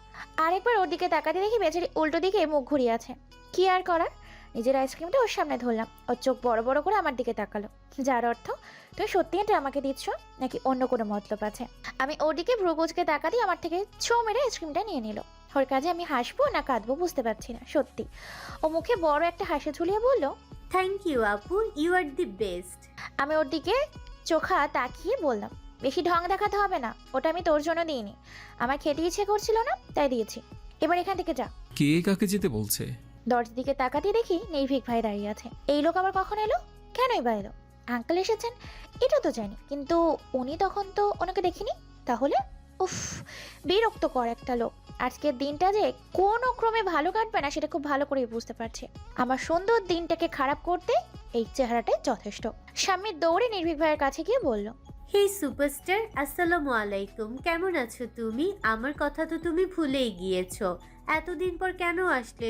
আরেকবার ওর দিকে তাকাতে দেখি বেচারি উল্টো দিকে মুখ ঘুরিয়ে আছে। কি আর করার, নিজের আইসক্রিমটা ওর সামনে ধরলাম। ওর চোখ বড় বড় করে আমার দিকে তাকালো, যার অর্থ তুমি সত্যি এটা আমাকে দিচ্ছ নাকি অন্য কোনো মতলব আছে। আমি ওর দিকে ভ্রুকুচকে তাকাতেই আমার থেকে ছো মেরে আইসক্রিমটা নিয়ে নিল। ওর কাজে আমি হাসবো না কাঁদবো বুঝতে পারছি না। সত্যি ও মুখে বড় একটা হাসি ঝুলিয়ে বলল, থ্যাংক ইউ আপু, ইউ আর দি বেস্ট। আমি ওর দিকে চোখা তাকিয়ে বললাম, বেশি ঢং দেখাতে হবে না, ওটা আমি তোর জন্য দিইনি, আমার খেতে ইচ্ছে করছিল না তাই দিয়েছি। এবার এখান থেকে যা। কে কাকে যেতে বলছে? দরজার দিকে তাকাতে দেখি নির্ভীক ভাই দাঁড়িয়ে আছে। এই লোক আবার কখন এলো? কেনই বা এলো? আঙ্কেল এসেছেন এটা তো জানি, কিন্তু উনি তখন তো ওনাকে দেখিনি। তাহলে উফ, বিরক্তকর একটা লোক। আজকের দিনটা যে কোনো ক্রমে ভালো কাটবে না সেটা খুব ভালো করেই বুঝতে পারছি। আমার সুন্দর দিনটাকে খারাপ করতে এই চেহারাটাই যথেষ্ট। স্বামী দৌড়ে নির্ভীক ভাইয়ের কাছে গিয়ে বলল, হে সুপারস্টার, আসসালামু আলাইকুম। কেমন আছো তুমি? আমার কথা তো তুমি ভুলেই গিয়েছো। এতদিন পর কেন আসলে?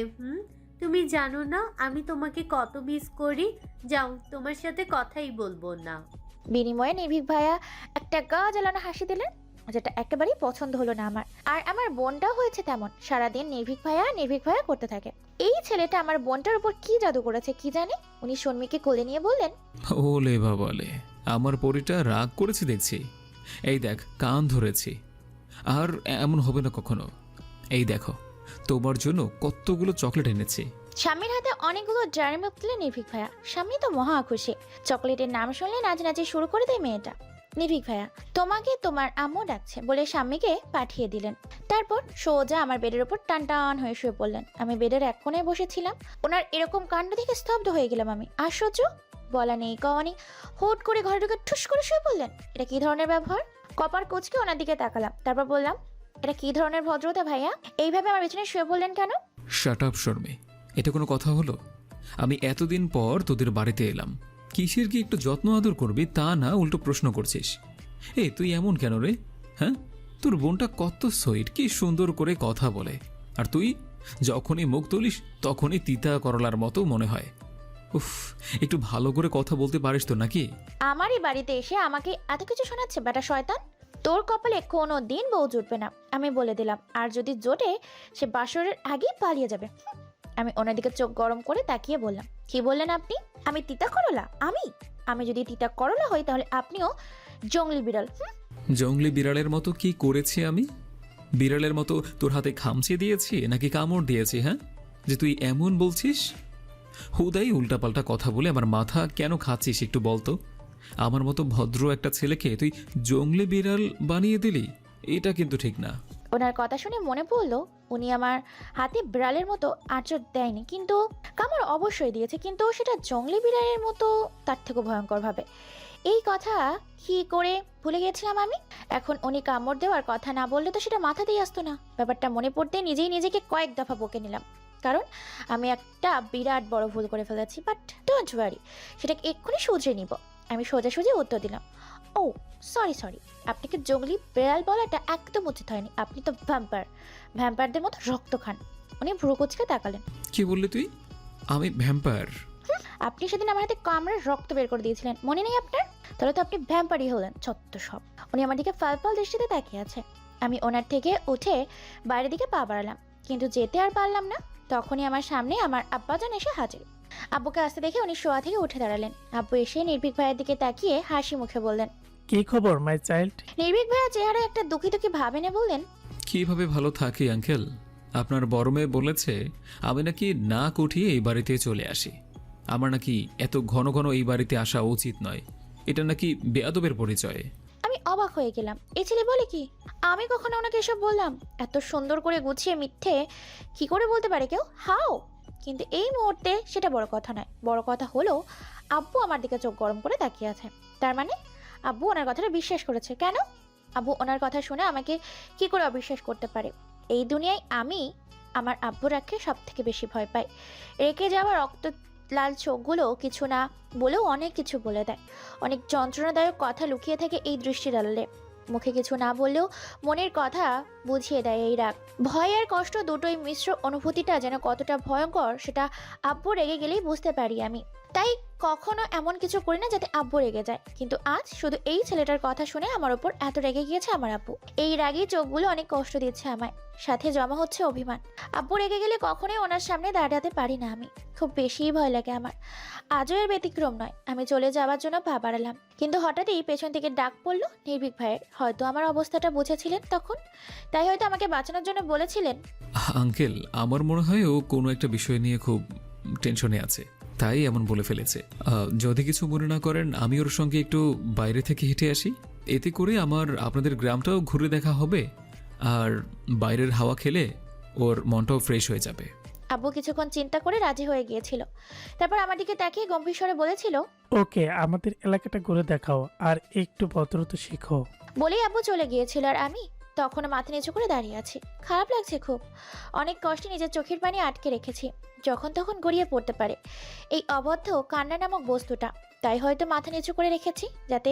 তুমি জানো না আমি তোমাকে কত মিস করি। যাও, তোমার সাথে কথাই বলবো না। বিনিময়ে নির্ভীক ভাইয়া একটা গা জ্বালানো হাসি দিলেন, যেটা একেবারেই পছন্দ হলো না আমার। আর আমার বোনটাও হয়েছে তেমন, সারাদিন নির্ভীক ভাইয়া করতে থাকে। এই ছেলেটা আমার বোনটার উপর কি জাদু করেছে কি জানি। উনি শর্মিকে কোলে নিয়ে বললেন, ওলে বাবালে, আমার পরিটা রাগ করেছে দেখছি। এই দেখ, কান ধরেছি, আর এমন হবে না কখনো। এই দেখো, তোমার জন্য কতগুলো চকলেট এনেছি। স্বামীর হাতে অনেকগুলো ড্রায়ার মিল্ক দিলেন নির্ভীক ভাইয়া। স্বামী তো মহা খুশি। চকলেটের নাম শুনলে নাচানাচি শুরু করে দেয় মেয়েটা। নির্ভীক ভাইয়া, তোমাকে তোমার আম্মু ডাকছে বলে স্বামীকে পাঠিয়ে দিলেন। তারপর সোজা আমার বেডের উপর টান টান হয়ে শুয়ে পড়লেন। আমি বেডের এক কোণে বসেছিলাম। ওনার এরকম কাণ্ড দেখে স্তব্ধ হয়ে গেলাম আমি। আশ্চর্য, বলা নেই কওয়া নেই, হুট করে ঘরে ঢুকে ঠুস করে শুয়ে পড়লেন। এটা কি ধরনের ব্যবহার? কপার কুঁচকে ওনার দিকে তাকালাম, তারপর বললাম, এটা কি ধরনের ভদ্রতা ভাইয়া? এইভাবে আমার পেছনে শুয়ে পড়লেন কেন? শাট আপ শর্মী, এটা কোনো কথা হলো? আমি এতদিন পর তোদের বাড়িতে এলাম, কিসের কি একটু যত্ন আদর করবি তা না, উল্টো প্রশ্ন করছিস। এই তুই এমন কেন রে? হ্যাঁ, তোর বোনটা কত সুইট, কি সুন্দর করে কথা বলে, আর তুই যখনই মুখ তুলিস তখনই তিতা করলার মতো মনে হয়। উফ, একটু ভালো করে কথা বলতে পারিস তো নাকি? আমারই বাড়িতে এসে আমাকে এত কিছু শোনাচ্ছে বেটা শয়তান। তোর কপালে কোনো দিন বউ জুটবে না, আমি বলে দিলাম। আর যদি জোটে সে বাসরের আগেই পালিয়ে যাবে। আমি ওনার দিকে চোখ গরম করে তাকিয়ে বললাম, কি বললেন আপনি? আমি তিতা করলা? আমি যদি তিতা করলা হই তাহলে আপনিও জংলি বিড়াল। জঙ্গলি বিড়ালের মতো কি করেছি আমি? বিড়ালের মতো তোর হাতে খামচে দিয়েছি নাকি কামড় দিয়েছি? হ্যাঁ, যে তুই এমন বলছিস? হুদাই উল্টাপাল্টা কথা বলে আমার মাথা কেন খাচ্ছিস একটু বলতো? আমার মতো ভদ্র একটা ছেলেকে তুই জঙ্গলি বিড়াল বানিয়ে দিলি, এটা কিন্তু ঠিক না। ওনার কথা শুনে মনে পড়লো উনি আমার হাতে বিড়ালের মতো আঁচড় দেয়নি, কিন্তু কামড় অবশ্যই দিয়েছে, কিন্তু সেটা জংলি বিড়ালের মতো, তার থেকে ভয়ঙ্কর ভাবে। এই কথা কি করে ভুলে গেছিলাম আমি? এখন উনি কামড় দেওয়ার কথা না বললে তো সেটা মাথাতেই আসতো না। ব্যাপারটা মনে পড়তে নিজেই নিজেকে কয়েক দফা বকে নিলাম, কারণ আমি একটা বিরাট বড় ভুল করে ফেলেছি। বাট ডোন্ট ওয়ারি, সেটাকে এক্ষুনি শুধরে নিব। আমি সোজাসুজি উত্তর দিলাম, ও সরি, আপনাকে জঙ্গলি বিড়াল বলাটা একদম উচিত হয়নি। আপনি তো ভ্যাম্পায়ারদের মতো রক্ত খান। উনি ভ্রু কুচকে তাকালেন। কি বললি তুই? আমি ভ্যাম্পায়ার? আপনি সেদিন আমার হাতে কামড়ে রক্ত বের করে দিয়েছিলেন, মনে নেই আপনার? তাহলে তো আপনি ভ্যাম্পারই হলেন, চত্ব সব। উনি আমার দিকে ফালফাল দৃষ্টিতে তাকিয়ে আছে। আমি ওনার থেকে উঠে বাইরের দিকে পা বাড়ালাম, কিন্তু যেতে আর পারলাম না। তখনই আমার সামনে আমার আব্বাজান এসে হাজির। আব্বুকে আসতে দেখে উনি শোয়া থেকে উঠে দাঁড়ালেন। আব্বু এসে নির্ভীক ভাইয়ের দিকে তাকিয়ে হাসি মুখে বললেন, কি খবর মাই চাইল্ড? নির্ভীক ভাইয়া চেহারায় একটা দুঃখী ভাব এনে বললেন, কিভাবে ভালো থাকি আঙ্কেল? আপনার বড় মেয়ে বলেছে আমি নাকি না উঠিয়ে এই বাড়িতে চলে আসি। আমার নাকি এত ঘন ঘন এই বাড়িতে আসা উচিত নয়, এটা নাকি বেয়াদবের পরিচয়। আমি অবাক হয়ে গেলাম। এই ছেলে বলে কি? আমি কখনো ওনাকে এসব বললাম? এত সুন্দর করে গুছিয়ে মিথ্যে কি করে বলতে পারে কেউ? হাও! কিন্তু এই মুহূর্তে সেটা বড় কথা নয়। বড় কথা হলো আব্বু আমার দিকে চোখ গরম করে তাকিয়ে আছে। তার মানে আব্বু ওনার কথাটা বিশ্বাস করেছে। কেন? আব্বু ওনার কথা শুনে আমাকে কি করে অবিশ্বাস করতে পারে? এই দুনিয়ায় আমি আমার আব্বু রাখে সব থেকে বেশি ভয় পাই। রেখে যাওয়া রক্ত লাল চোখগুলো কিছু না বলেও অনেক কিছু বলে দেয়। অনেক যন্ত্রণাদায়ক কথা লুকিয়ে থাকে এই দৃষ্টির আড়ালে। মুখে কিছু না বললেও মনের কথা বুঝিয়ে দেয় এই রাগ। ভয় আর কষ্ট দুটোই মিশ্র অনুভূতিটা যেন কতটা ভয়ঙ্কর সেটা আব্বু রেগে গেলেই বুঝতে পারি আমি। তাই কখনো এমন কিছু করি না যাতে আব্বু রেগে যায়। কিন্তু আজ শুধু এই ছেলেটার কথা শুনে আমার ওপর এত রেগে গিয়েছে আমার আব্বু। এই রাগী চোখগুলো অনেক কষ্ট দিচ্ছে আমায়, সাথে জমা হচ্ছে অভিমান। আব্বু রেগে গেলে কখনোই ওনার সামনে দাঁড়াতে পারি না আমি, খুব বেশিই ভয় লাগে আমার। আজও এর ব্যতিক্রম নয়। আমি চলে যাওয়ার জন্য পা বাড়ালাম, কিন্তু হঠাৎই পেছন থেকে ডাক পড়লো নির্ভীক ভাইয়ের। হয়তো আমার অবস্থাটা বুঝেছিলেন তখন, তাই হয়তো আমাকে বাঁচানোর জন্য বলেছিলেন। আঙ্কেল, আমার মনে হয় ও কোনো একটা বিষয় নিয়ে খুব টেনশনে আছে, তাই এমন বলে ফেলেছে। যদি কিছু মনে না করেন আমি ওর সঙ্গে একটু বাইরে থেকে হেঁটে আসি, এতে করে আমার আপনাদের গ্রামটাও ঘুরে দেখা হবে আর বাইরের হাওয়া খেলে ওর মনটাও ফ্রেশ হয়ে যাবে। আব্বু কিছুক্ষণ চিন্তা করে রাজি হয়ে গিয়েছিল, তারপর আমার দিকে তাকিয়ে গম্ভীর স্বরে বলেছিল, ওকে, আমাদের এলাকাটা ঘুরে দেখাও আর একটু ভদ্রতা শিখো। বলেই আব্বু চলে গিয়েছিল। আর আমি তখনও মাথা নিচু করে দাঁড়িয়ে আছি। খারাপ লাগছে খুব। অনেক কষ্টে নিজের চোখের পানি আটকে রেখেছি, যখন তখন গড়িয়ে পড়তে পারে এই অবদ্ধ কান্না নামক বস্তুটা। তাই হয়তো মাথা নিচু করে রেখেছি যাতে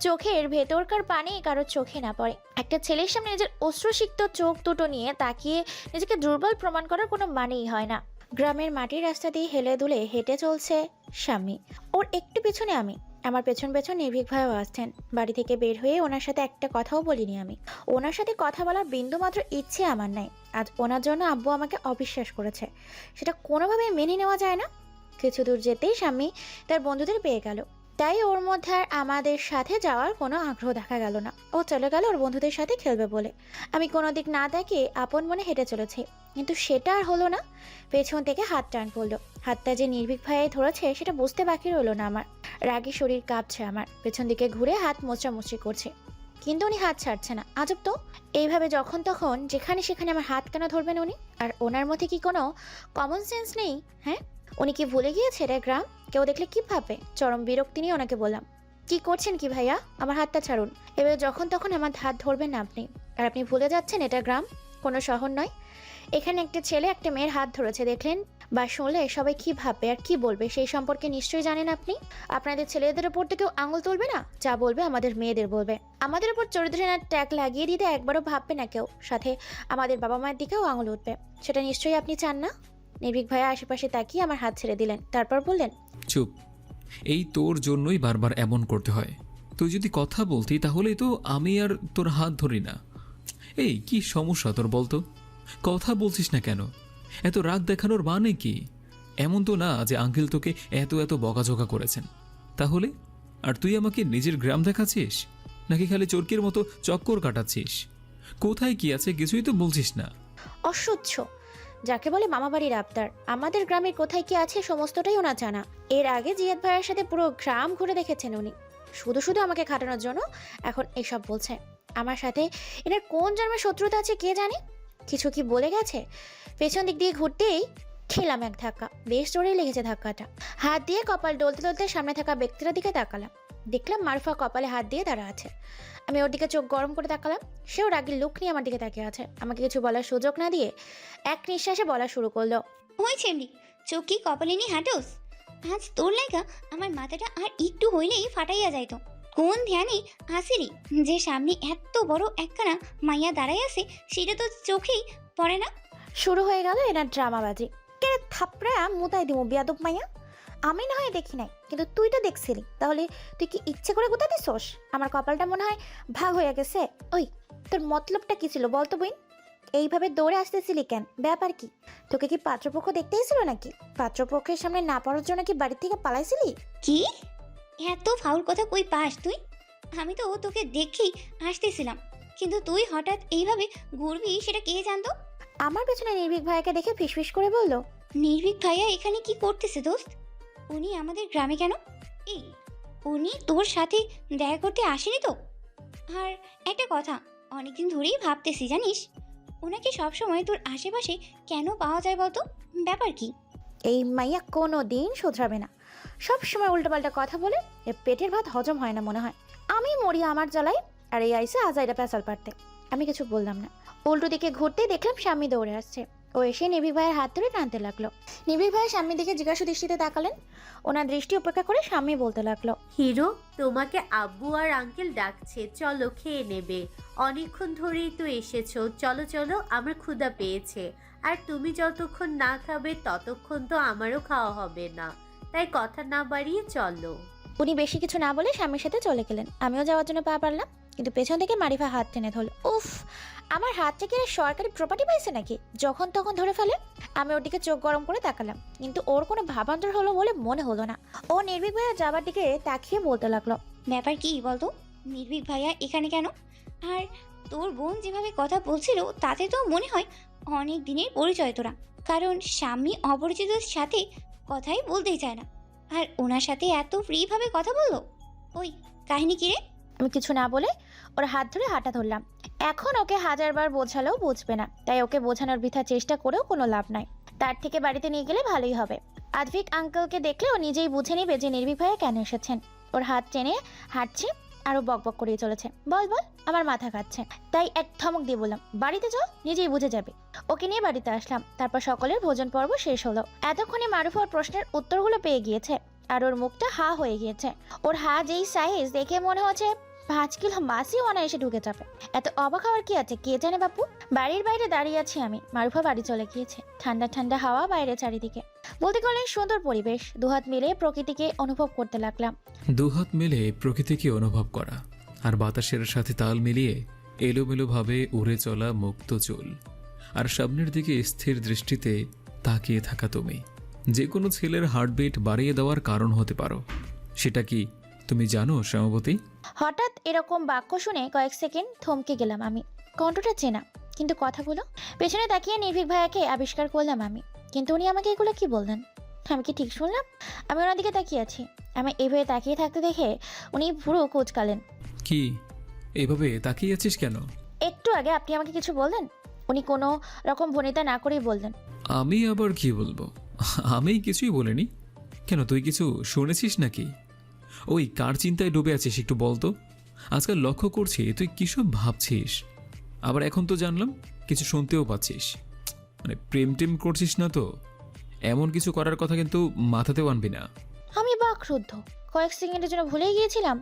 চোখের ভেতরকার পানি কারো চোখে না পড়ে। একটা ছেলের সামনে নিজের অশ্রুসিক্ত চোখ দুটো নিয়ে তাকিয়ে নিজেকে দুর্বল প্রমাণ করার কোনো মানেই হয় না। গ্রামের মাটির রাস্তা দিয়ে হেলে দুলে হেঁটে চলছে স্বামী, ওর একটু পিছনে আমি। আমার পেছন পেছন নির্ভীক ভাইও আসছেন। বাড়ি থেকে বের হয়ে ওনার সাথে একটা কথাও বলিনি আমি। ওনার সাথে কথা বলার বিন্দুমাত্র ইচ্ছে আমার নাই। আজ ওনার জন্য আব্বু আমাকে অবিশ্বাস করেছে, সেটা কোনোভাবেই মেনে নেওয়া যায় না। কিছু দূর যেতেই স্বামী তার বন্ধুদের পেয়ে গেল, তাই ওর মধ্যে আর আমাদের সাথে যাওয়ার কোনো আগ্রহ দেখা গেল না। ও চলে গেল ওর বন্ধুদের সাথে খেলবে বলে। আমি কোনো দিক না তাকিয়ে আপন মনে হেঁটে চলেছি, কিন্তু সেটা আর হলো না। পেছন থেকে হাত টান পড়লো। হাতটা যে নির্ভীক ভাইয়ে ধরেছে সেটা বুঝতে বাকি রইল না আমার। রাগে শরীর কাঁপছে আমার। পেছন দিকে ঘুরে হাত মোচড়ামুচড়ি করছে, কিন্তু উনি হাত ছাড়ছে না। আজব তো, এইভাবে যখন তখন যেখানে সেখানে আমার হাত কেন ধরবেন উনি? আর ওনার মধ্যে কি কোনো কমন সেন্স নেই? হ্যাঁ, উনি কি ভুলে গিয়েছে এটা গ্রাম? কেউ দেখলে কি ভাববে? চরম বিরক্তি নিয়ে ওনাকে বললাম, কি করছেন কি ভাইয়া? আমার হাতটা ছাড়ুন। এবার যখন তখন আমার হাত ধরবেন না আপনি। আর আপনি ভুলে যাচ্ছেন এটা গ্রাম, কোনো শহর নয়। এখানে একটা ছেলে একটা মেয়ের হাত ধরেছে, দেখলেন বা শুনলে সবাই কি ভাববে আর কি বলবে সেই সম্পর্কে নিশ্চয়ই জানেন আপনি। আপনাদের ছেলেদের উপর তো কেউ আঙুল তুলবে না, যা বলবে আমাদের মেয়েদের বলবে। আমাদের উপর চরিত্রের ট্যাগ লাগিয়ে দিতে একবারও ভাববে না কেউ। সাথে আমাদের বাবা মায়ের দিকেও আঙুল উঠবে, সেটা নিশ্চয়ই আপনি চান না। নির্ভীক ভাইয়া আশেপাশে তাকিয়ে আমার হাত ছেড়ে দিলেন, তারপর বললেন, চুপ, এই তোর জন্যই বারবার এমন করতে হয়। তুই যদি কথা বলতি তাহলেই তো আমি আর তোর হাত ধরি না। এই কি সমস্যা তোর বলতো? কথা বলছিস না কেন? এত রাগ দেখানোর মানে কি? এমন তো না যে আঙ্কেল তোকে এত এত বকাঝকা করেছেন। তাহলে আর তুই আমাকে নিজের গ্রাম দেখাচ্ছিস, নাকি খালি চরকির মতো চক্কর কাটাচ্ছিস? কোথায় কি আছে কিছুই তো বলছিস না। অসহ্য, যাকে বলে মামাবাড়ির আবদার। আমাদের গ্রামের কোথায় কি আছে সমস্তটাই ওনার জানা। এর আগে জিয়াদ ভাইয়ের সাথে পুরো গ্রাম ঘুরে দেখেছেন উনি। শুধু শুধু আমাকে খাটানোর জন্য এখন এসব বলছে। আমার সাথে এনার কোন জন্মের শত্রুতা আছে কে জানে। কিছু কি বলে গেছে? পেছন দিক দিয়ে ঘুরতেই খেলাম এক ধাক্কা। বেশ জোরেই লেগেছে ধাক্কাটা। হাত দিয়ে কপাল ডলতে ডলতে সামনে থাকা ব্যক্তিটার দিকে তাকালাম। দেখলাম মারুফা কপালে হাত দিয়ে দাঁড়া আছে। আমি ওর দিকে চোখ গরম করে তাকালাম। সেও রাগের লুক নিয়ে আমার দিকে তাকিয়ে আছে। আমাকে কিছু বলার সুযোগ না দিয়ে এক নিঃশ্বাসে বলা শুরু করলো। ওই ছেমড়ি, চোখ কি কপালে নিয়ে হাঁটোস? আজ তোর লাগা আমার মাথাটা আর একটু হইলেই ফাটাইয়া যাইত। কোন ধ্যানে আসিরি যে সামনে এত বড় একখানা মাইয়া দাঁড়াই আছে, সেটা তো চোখেই পড়ে না। শুরু হয়ে গেল এনার ড্রামাবাজি। কে থাপড়া মুতাই দিব বিয়াদব মাইয়া। আমি না হয় দেখি নাই, কিন্তু তুই তো দেখছিলি। তাহলে তুই কি ইচ্ছে করে গুতা দিছস? আমার কপালটা মনে হয় ভাগ হয়ে গেছে। ওই, তোর মতলবটা কি ছিল বলতো বইন? এইভাবে দৌড়ে আসতেছিলি কেন? ব্যাপার কি? তোকে কি পাত্রপক্ষ দেখতেই ছিল নাকি? পাত্রপক্ষের সামনে না পড়ার জন্য কি বাড়ি থেকে পালাইছিলি? কি এত ফাউল কথা কই পাস তুই? আমি তো তোকে দেখেই আসতেছিলাম, কিন্তু তুই হঠাৎ এইভাবে ঘুরবি সেটা কে জানতো? আমার পেছনে নির্ভীক ভাইয়াকে দেখে ফিসফিস করে বলল, নির্ভীক ভাইয়া এখানে কি করতেছে দোস্ত? উনি আমাদের গ্রামে কেন? এই, উনি তোর সাথে দেখা করতে আসেনি তো? আর একটা কথা অনেকদিন ধরেই ভাবতেছি জানিস, ওনাকে সবসময় তোর আশেপাশে কেন পাওয়া যায় বলতো? ব্যাপার কি? এই মাইয়া কোনো দিন শোধরাবে না। সব সময় উল্টোপাল্টা কথা বলে এর পেটের ভাত হজম হয় না মনে হয়। আমি মরি আমার জ্বালাই, আর এই আইসে আজাইরা পেঁচাল পারতে। আমি কিছু বললাম না। উল্টো দিকে ঘুরতেই দেখলাম স্বামী দৌড়ে আসছে। ও এসে নির্ভীক ভাইয়ের হাত ধরে টানতে লাগলো। নির্ভীক ভাই স্বামীর দিকে জিজ্ঞাসা দৃষ্টিতে তাকালেন। ওনার দৃষ্টি উপেক্ষা করে স্বামী বলতে লাগলো, হিরো, তোমাকে আব্বু আর আঙ্কেল ডাকছে, চলো খেয়ে নেবে। অনেকক্ষণ ধরেই তো এসেছো, চলো চলো, আমার ক্ষুধা পেয়েছে। আর তুমি যতক্ষণ না খাবে ততক্ষণ তো আমারও খাওয়া হবে না, তাই কথা না বাড়িয়ে চলো। উনি বেশি কিছু না বলে স্বামীর সাথে চলে গেলেন। আমিও যাওয়ার জন্য পা পারলাম, কিন্তু পেছন থেকে মারিফা হাত টেনে ধরল। উফ, আমার হাতটা কি সরকারি প্রপার্টি পাইছে নাকি? যখন তখন ধরে ফেলে। আমি ওর দিকে চোখ গরম করে তাকালাম, কিন্তু ওর কোনো ভাবান্তর হলো বলে মনে হলো না। ও নির্ভীক ভাইয়া যাবার দিকে তাকিয়ে বলতে লাগলো, ব্যাপার কি বলতো? নির্ভীক ভাইয়া এখানে কেন? আর তোর বোন যেভাবে কথা বলছিল তাতে তো মনে হয় অনেক দিনের পরিচয় তোরা। কারণ স্বামী অপরিচিতের সাথে কথাই বলতেই চায় না, আর ওনার সাথে এত ফ্রিভাবে কথা বললো। ওই কাহিনী কি রে? আমি কিছু না বলে ওর হাত ধরে হাঁটা ধরলাম। এখন ওকে হাজারবার বোঝালেও বুঝবে না, তাই ওকে বোঝানোর বৃথা চেষ্টা করেও কোনো লাভ নাই। তার থেকে বাড়িতে নিয়ে গেলে ভালোই হবে। আদভিক আঙ্কেলকে দেখলে ও নিজেই বুঝে নেবে যে নির্ভীক ভাইয়া কেন এসেছেন। ওর হাত টেনে হাঁটছে, আরো বকবক করিয়ে চলেছে। বল বল, আমার মাথা খাচ্ছে। তাই এক ধমক দিয়ে বললাম, বাড়িতে যাও, নিজেই বুঝে যাবে। ওকে নিয়ে বাড়িতে আসলাম। তারপর সকলের ভোজন পর্ব শেষ হলো। এতক্ষণে মারুফা ওর প্রশ্নের উত্তরগুলো পেয়ে গিয়েছে, আর ওর মুখটা হা হয়ে গিয়েছে। ওর হা যেই সাইজ দেখে মনে হচ্ছে 5 কিলো মাছই অনায়াসে ঢুকে যাবে। এত অবাক হওয়ার কি আছে কে জানে বাপু। বাড়ির বাইরে দাঁড়িয়ে আছি আমি। মারুফা বাড়ি চলে গিয়েছে। ঠান্ডা ঠান্ডা হাওয়া বাইরে চারিদিকে। বলতে গেলে সুন্দর পরিবেশ। দুহাত মিলে প্রকৃতিকে অনুভব করতে লাগলাম। দুহাত মেলে প্রকৃতিকে অনুভব করা, আর বাতাসের সাথে তাল মিলিয়ে এলোমেলোভাবে উড়ে চলা মুক্ত চুল, আর সামনের দিকে স্থির দৃষ্টিতে তাকিয়ে থাকা তুমি যে কোনো ছেলের হার্টবিট বাড়িয়ে দেওয়ার কারণ হতে পারো। সেটা কি তুমি জানো শ্যামাবতী? হঠাৎ এরকম বাক্য শুনে কয়েক সেকেন্ড থমকে গেলাম আমি। কণ্ঠটা চেনা, কিন্তু কথাগুলো। পেছনে তাকিয়ে নির্ভীক ভাইয়াকে আবিষ্কার করলাম আমি, কিন্তু উনি আমাকে এগুলো কি বললেন? আমি কি ঠিক শুনলাম? আমি ওনার দিকে তাকিয়ে আছি। আমি এইভাবে তাকিয়ে থাকতে দেখে উনি পুরো কুঁচকালেন। কি এভাবে তাকিয়ে আছিস কেন? একটু আগে আপনি আমাকে কিছু বললেন। উনি কোনো রকম ভনিতা না করেই বললেন, আমি আবার কি বলবো? আমি কিছুই বলিনি। কেন, তুই কিছু শুনেছিস নাকি? ওই কার চিন্তায় ডুবে আছিস একটু বলতো। আজকাল লক্ষ্য করছি তুই কিসব ভাবছিস। আবার এখন তো জানলাম কিছু শুনতেও পাচ্ছিস। মানে প্রেম টেম করছিস না তো? এমন কিছু করার কথা কিন্তু মাথাতেও আনবি না। আমি বাকরুদ্ধ। কয়েক সেকেন্ডের জন্য ভুলেই গিয়েছিলাম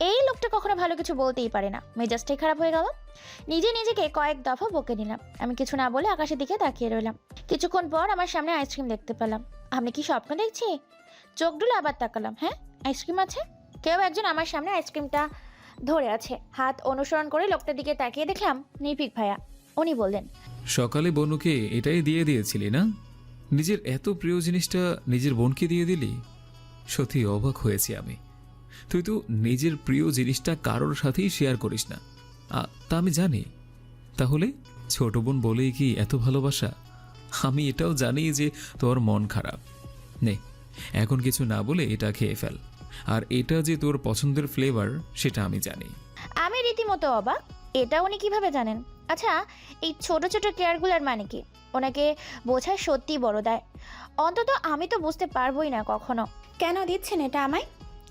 এই লোকটা কখনো ভালো কিছু বলতেই পারে না। মেজাজটাই খারাপ হয়ে গেল। নিজেকে কয়েক দফা বকে নিলাম। আমি কিছু না বলে আকাশের দিকে তাকিয়ে রইলাম। কিছুক্ষণ পর আমার সামনে আইসক্রিম দেখতে পেলাম। আমি কি স্বপ্ন দেখছি? চোখ ডুলে আবার তাকালাম। হ্যাঁ, আইসক্রিম আছে। কেউ একজন আমার সামনে আইসক্রিমটা ধরে আছে। হাত অনুসরণ করে লোকটার দিকে তাকিয়ে দেখলাম নির্ভীক ভাইয়া। উনি বললেন, সকালে বনুকে এটাই দিয়ে দিয়েছিলি না? নিজের এত প্রিয় জিনিসটা নিজের বোনকে দিয়ে দিলি? সত্যি অবাক হয়েছি আমি। তুই তো নিজের প্রিয় জিনিসটা কারোর সাথেই শেয়ার করিস না। তা আমি জানি। তাহলে ছোট বোন বলেই কি এত ভালোবাসা? আমি এটাও জানি যে তোর মন খারাপ। নে, এখন কিছু না বলে এটা খেয়ে ফেল। আর এটা যে তোর পছন্দের ফ্লেভার সেটা আমি জানি। আমি রীতিমতো অবাক। এটা উনি কিভাবে জানেন? আচ্ছা, এই ছোট ছোট কেয়ারগুলোর মানে কি? ওনাকে বোঝা সত্যি বড় দায়। অন্তত আমি তো বুঝতে পারবোই না কখনো। কেন দিচ্ছেন এটা আমায়?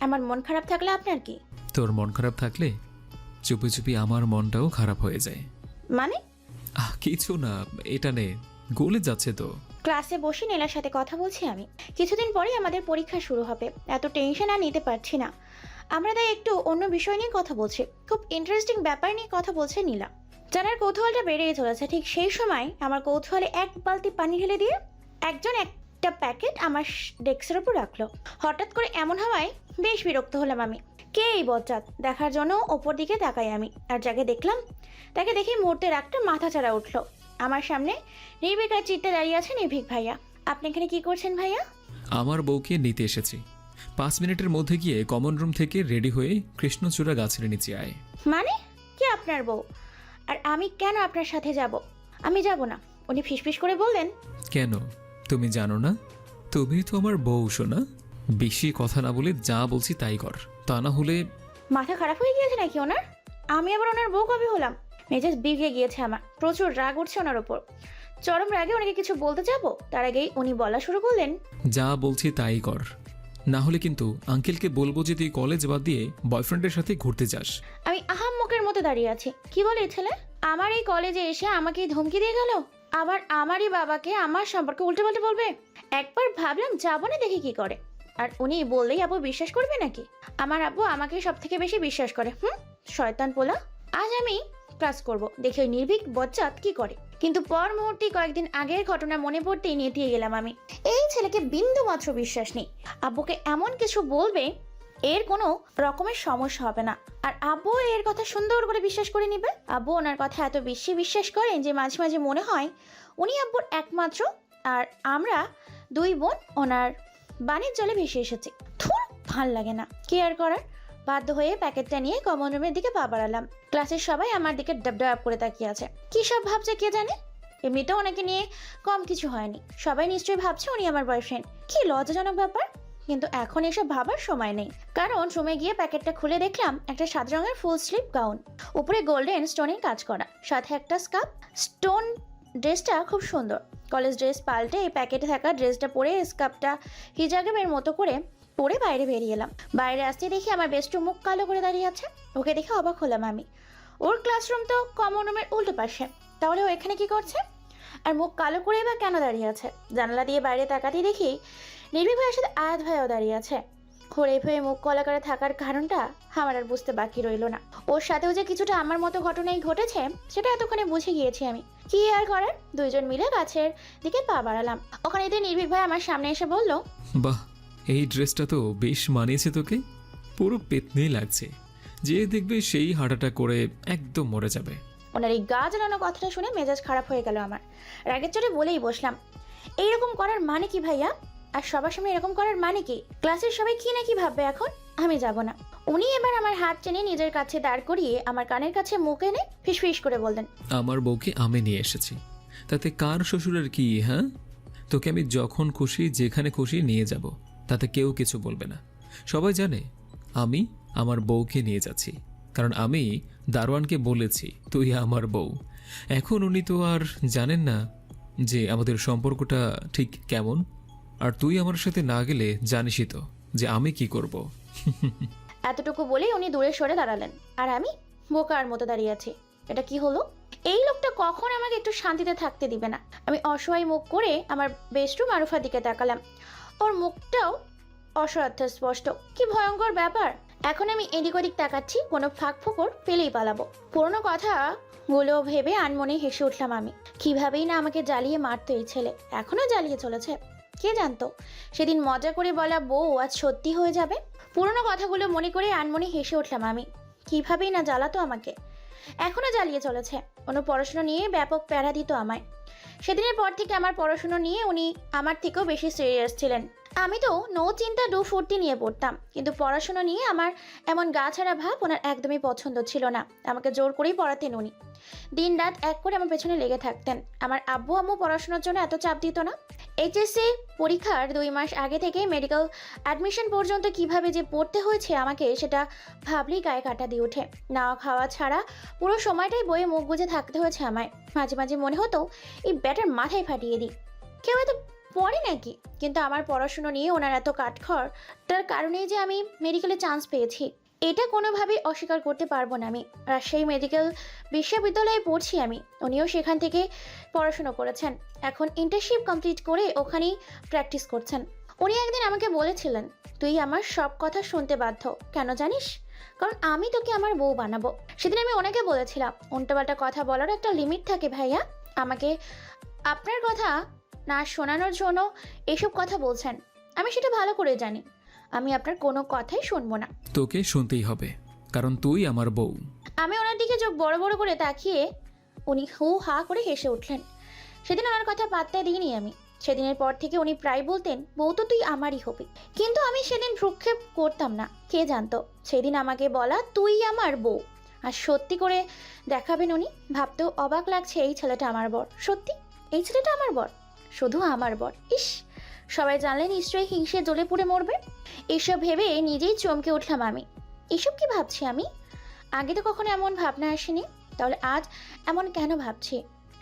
আমার মন খারাপ থাকলে আপনার কি? তোর মন খারাপ থাকলে চুপি চুপি আমার মনটাও খারাপ হয়ে যায়। মানে? কিছু না, এটা নে, গলে যাচ্ছে তো। ক্লাসে বসে নীলার সাথে কথা বলছি আমি। কিছুদিন পরেই আমাদের পরীক্ষা শুরু হবে। এত টেনশন আর নিতে পারছি না। আমরা তাই একটু অন্য বিষয় নিয়ে কথা বলছি। খুব ইন্টারেস্টিং ব্যাপার নিয়ে কথা বলছে নীলা। জানার কৌতূহলটা বেড়েই চলেছে। ঠিক সেই সময় আমার কৌতূহলে এক বালতি পানি ঢেলে দিয়ে একজন একটা প্যাকেট আমার ডেস্কের উপর রাখলো। হঠাৎ করে এমন হওয়ায় বেশ বিরক্ত হলাম আমি। কে এই বজ্জাত? দেখার জন্য ওপর দিকে তাকাই আমি। আর যাকে দেখলাম তাকে দেখে মুহূর্তের একটা মাথা চাড়া উঠলো। আমার সামনে নির্বিকার চিত্তে দাঁড়িয়ে আছে নির্ভীক ভাইয়া। আপনি এখানে কি করছেন ভাইয়া? আমার বউকে নিতে এসেছি। 5 মিনিটের মধ্যে গিয়ে কমন রুম থেকে রেডি হয়ে কৃষ্ণচূড়া গাছের নিচে আয়। মানে কে আপনার বউ? আর আমি কেন আপনার সাথে যাব? আমি যাব না। উনি ফিসফিস করে বললেন, কেন তুমি জানো না? তুমি তো আমার বউ, শোনা। বেশি কথা না বলে যা বলছি তাই কর, তা না হলে। মাথা খারাপ হয়ে গিয়েছে নাকি ওনার? আমি আবার ওনার বউ কবে হলাম? মেজাজ বিগড়ে গিয়েছে আমার। প্রচুর রাগ উঠছে ওনার ওপর। চরম রাগে ওনাকে কিছু বলতে যাব, তার আগেই উনি বলা শুরু করলেন, যা বলছি তাই কর, না হলে কিন্তু আঙ্কেলকে বলবো যে তুই কলেজ বাদ দিয়ে বয়ফ্রেন্ডের সাথে ঘুরতে যাস। আমি আহাম্মকের মতো দাঁড়িয়ে আছি। কি বলে এই ছেলে? আমার এই কলেজে এসে আমাকে ধমকি দিয়ে গেল। আবার আমারই বাবাকে আমার সম্পর্কে উল্টে পাল্টে বলবে। একবার ভাবলাম যাবো না, দেখি কি করে। আর উনি বললেই আব্বু বিশ্বাস করবে নাকি? আমার আব্বু আমাকে সব থেকে বেশি বিশ্বাস করে। শয়তান পোলা। আজ আমি ক্লাস করব, দেখি ওই নির্ভীক বজ্জাত কি করে। কিন্তু পর মুহূর্তে কয়েকদিন আগের ঘটনা মনে পড়তেই নেতিয়ে গেলাম আমি। এই ছেলেকে বিন্দু মাত্র বিশ্বাস নেই। আব্বুকে এমন কিছু বলবে এর কোনো রকমের সমস্যা হবে না। আর আব্বু এর কথা সুন্দর করে বিশ্বাস করে নিবে। আব্বু ওনার কথা এত বেশি বিশ্বাস করেন যে মাঝে মাঝে মনে হয় উনি আব্বুর একমাত্র, আর আমরা দুই বোন ওনার বাণীর জলে ভেসে এসেছি। ধুর, ভাল লাগে না। কি আর করার, বাধ্য হয়ে প্যাকেটটা নিয়ে কমন রুমের দিকে পা বাড়ালাম। ক্লাসের সবাই আমার দিকে ডাব করে তাকিয়ে আছে। কি সব ভাবছে কে জানে। এমনিতেও ওনাকে নিয়ে কম কিছু হয়নি। সবাই নিশ্চয়ই ভাবছে উনি আমার বয়ফ্রেন্ড। কি লজ্জাজনক ব্যাপার। কিন্তু এখন এসব ভাবার সময় নেই, কারণ রুমে গিয়ে প্যাকেটটা খুলে দেখলাম একটা সাদা রঙের ফুল স্লিভ গাউন, উপরে গোল্ডেন স্টোনের কাজ করা, সাথে একটা স্কার্ফ। স্টোন ড্রেসটা খুব সুন্দর। কলেজ ড্রেস পাল্টে এই প্যাকেটে থাকা ড্রেসটা পরে স্কার্ফটা হিজাবের মতো করে পরে বাইরে বেরিয়ে এলাম। বাইরে আসতে দেখি আমার বেস্টু মুখ কালো করে দাঁড়িয়ে আছে। ওকে দেখে অবাক হলাম আমি। ওর ক্লাসরুম তো কমন রুমের উল্টো পাশে, তাহলে ও এখানে কি করছে? আর মুখ কালো করে বা কেন দাঁড়িয়ে আছে? জানালা দিয়ে বাইরে তাকাতেই দেখি নির্ভীক ভাইয়ের সাথে আয়াত ভাইও দাঁড়িয়ে আছে। ঘুরে ফিরে মুখ কলা করে থাকার কারণটা আমার আর বুঝতে বাকি রইল না। ওর সাথেও যে কিছুটা আমার মতো ঘটনাই ঘটেছে সেটা এতক্ষণে বুঝে গিয়েছি আমি। কি আর করার, দুইজন মিলে গাছের দিকে পা বাড়ালাম। ওখানে এতে নির্ভীক ভাই আমার সামনে এসে বলল, বাহ, এই ড্রেসটা তো বেশ মানিয়েছে তোকে। পুরো পেতনি লাগছে। যে দেখবে সেই হাঁটাটা করে একদম মরে যাবে। ওনার এই গা জ্বালানো কথাটা শুনে মেজাজ খারাপ হয়ে গেল আমার। রাগের চোটে বলেই বসলাম, এইরকম করার মানে কি ভাইয়া? আর সবার সামনে এরকম করার মানে কি? ক্লাসের সবাই কি না কি ভাববে এখন? আমি যাব না। উনি এবার আমার হাত টেনে নিজের কাছে দাঁড় করিয়ে আমার কানের কাছে মুখ এনে ফিসফিস করে বললেন, আমার বউকে আমি নিয়ে এসেছি, তাতে কার শ্বশুরের কি? হ্যাঁ, তোকে আমি যখন খুশি যেখানে খুশি নিয়ে যাব, তাতে কেউ কিছু বলবে না। সবাই জানে আমি আমার বউকে নিয়ে যাচ্ছি, কারণ আমি দারোয়ানকে বলেছি তুই আমার বউ। এখন উনি তো আর জানেন না যে আমাদের সম্পর্কটা ঠিক কেমন। আর তুই আমার সাথে না গেলে জানিসই তো যে আমি কি করব। এতটুকু বলেই উনি দূরে সরে দাঁড়ালেন। আর আমি বোকার মতো দাঁড়িয়ে আছি। এটা কি হলো? এই লোকটা কখন আমাকে একটু শান্তিতে থাকতে দিবে না। আমি অসহায় মুখ করে আমার বেস্টু মারুফার দিকে তাকালাম। ওর মুখটাও অসরার্থ স্পষ্ট। কি ভয়ঙ্কর ব্যাপার। এখন আমি এদিক ওদিক তাকাচ্ছি, কোনো ফাঁক ফোকর পেলেই পালাবো। পুরোনো কথা গুলো ভেবে আনমনে হেসে উঠলাম আমি। কিভাবেই না আমাকে জ্বালিয়ে মারতো এই ছেলে, এখনো জ্বালিয়ে চলেছে। কে জানতো সেদিন মজা করে বলা বউ আজ সত্যি হয়ে যাবে। পুরনো কথাগুলো মনে করে আনমনে হেসে উঠলাম আমি। কিভাবেই না জ্বালাতো আমাকে, এখনো জ্বালিয়ে চলেছে। অনু পড়াশুনো নিয়ে ব্যাপক প্যারা দিত আমায়। সেদিনের পর থেকে আমার পড়াশুনো নিয়ে উনি আমার থেকেও বেশি সিরিয়াস ছিলেন। আমি তো নো চিন্তা ডু ফুর্তি নিয়ে পড়তাম, কিন্তু পড়াশুনো নিয়ে আমার এমন গা ছাড়া ভাব ওনার একদমই পছন্দ ছিল না। আমাকে জোর করেই পড়াতেন উনি। দিন রাত এক করে আমার পেছনে লেগে থাকতেন। আমার আব্বু আম্মু পড়াশোনার জন্য এত চাপ দিত না। এইচএসসি পরীক্ষার 2 মাস আগে থেকে মেডিকেল অ্যাডমিশন পর্যন্ত কিভাবে যে পড়তে হয়েছে আমাকে, সেটা ভাবলেই গায়ে কাঁটা দিয়ে ওঠে। নাওয়া খাওয়া ছাড়া পুরো সময়টাই বইয়ে মুখ বুজে থাকতে হয়েছে আমায়। মাঝে মাঝে মনে হতো এই ব্যাটার মাথায় ফাটিয়ে দিই, কেউ এত পড়ে নাকি। কিন্তু আমার পড়াশুনো নিয়ে ওনার এত কাঠখড়, তার কারণেই যে আমি মেডিকেলে চান্স পেয়েছি, এটা কোনোভাবেই অস্বীকার করতে পারবো না। আমি রাজশাহী মেডিকেল বিশ্ববিদ্যালয়ে পড়ছি আমি, উনিও সেখান থেকে পড়াশুনো করেছেন। এখন ইন্টার্নশিপ কমপ্লিট করে ওখানেই প্র্যাকটিস করছেন। উনি একদিন আমাকে বলেছিলেন, তুই আমার সব কথা শুনতে বাধ্য, কেন জানিস? কারণ আমি তোকে আমার বউ বানাবো। সেদিন আমি ওনাকে বলেছিলাম, উল্টোপাল্টা কথা বলার একটা লিমিট থাকে ভাইয়া। আমাকে আপনার কথা না শোনানোর জন্য এসব কথা বলছেন, আমি সেটা ভালো করে জানি। আমি আপনার কোনো কথাই শুনবো না। তোকে শুনতেই হবে, কারণ তুই আমার বউ। আমি ওনার দিকে চোখ বড় বড় করে তাকিয়ে উনি হু হা করে হেসে উঠলেন। সেদিন ওনার কথা পাত্তা দিইনি আমি। সেদিনের পর থেকে উনি প্রায় বলতেন, বউ তো তুই আমারই হবি। কিন্তু আমি সেদিন ভ্রুক্ষেপ করতাম না। কে জানতো সেদিন আমাকে বলা তুই আমার বউ আর সত্যি করে দেখাবেন উনি। ভাবতেও অবাক লাগছে এই ছেলেটা আমার বর। সত্যি এই ছেলেটা আমার বর, শুধু আমার বর। ইস, সবাই জানলে নিশ্চয়ই হিংসে জ্বলে পুড়ে মরবে। এসব ভেবে নিজেই চমকে উঠলাম আমি। এসব কি ভাবছি আমি? আগে তো কখনো এমন ভাবনা আসেনি, তাহলে আজ এমন কেন ভাবছি?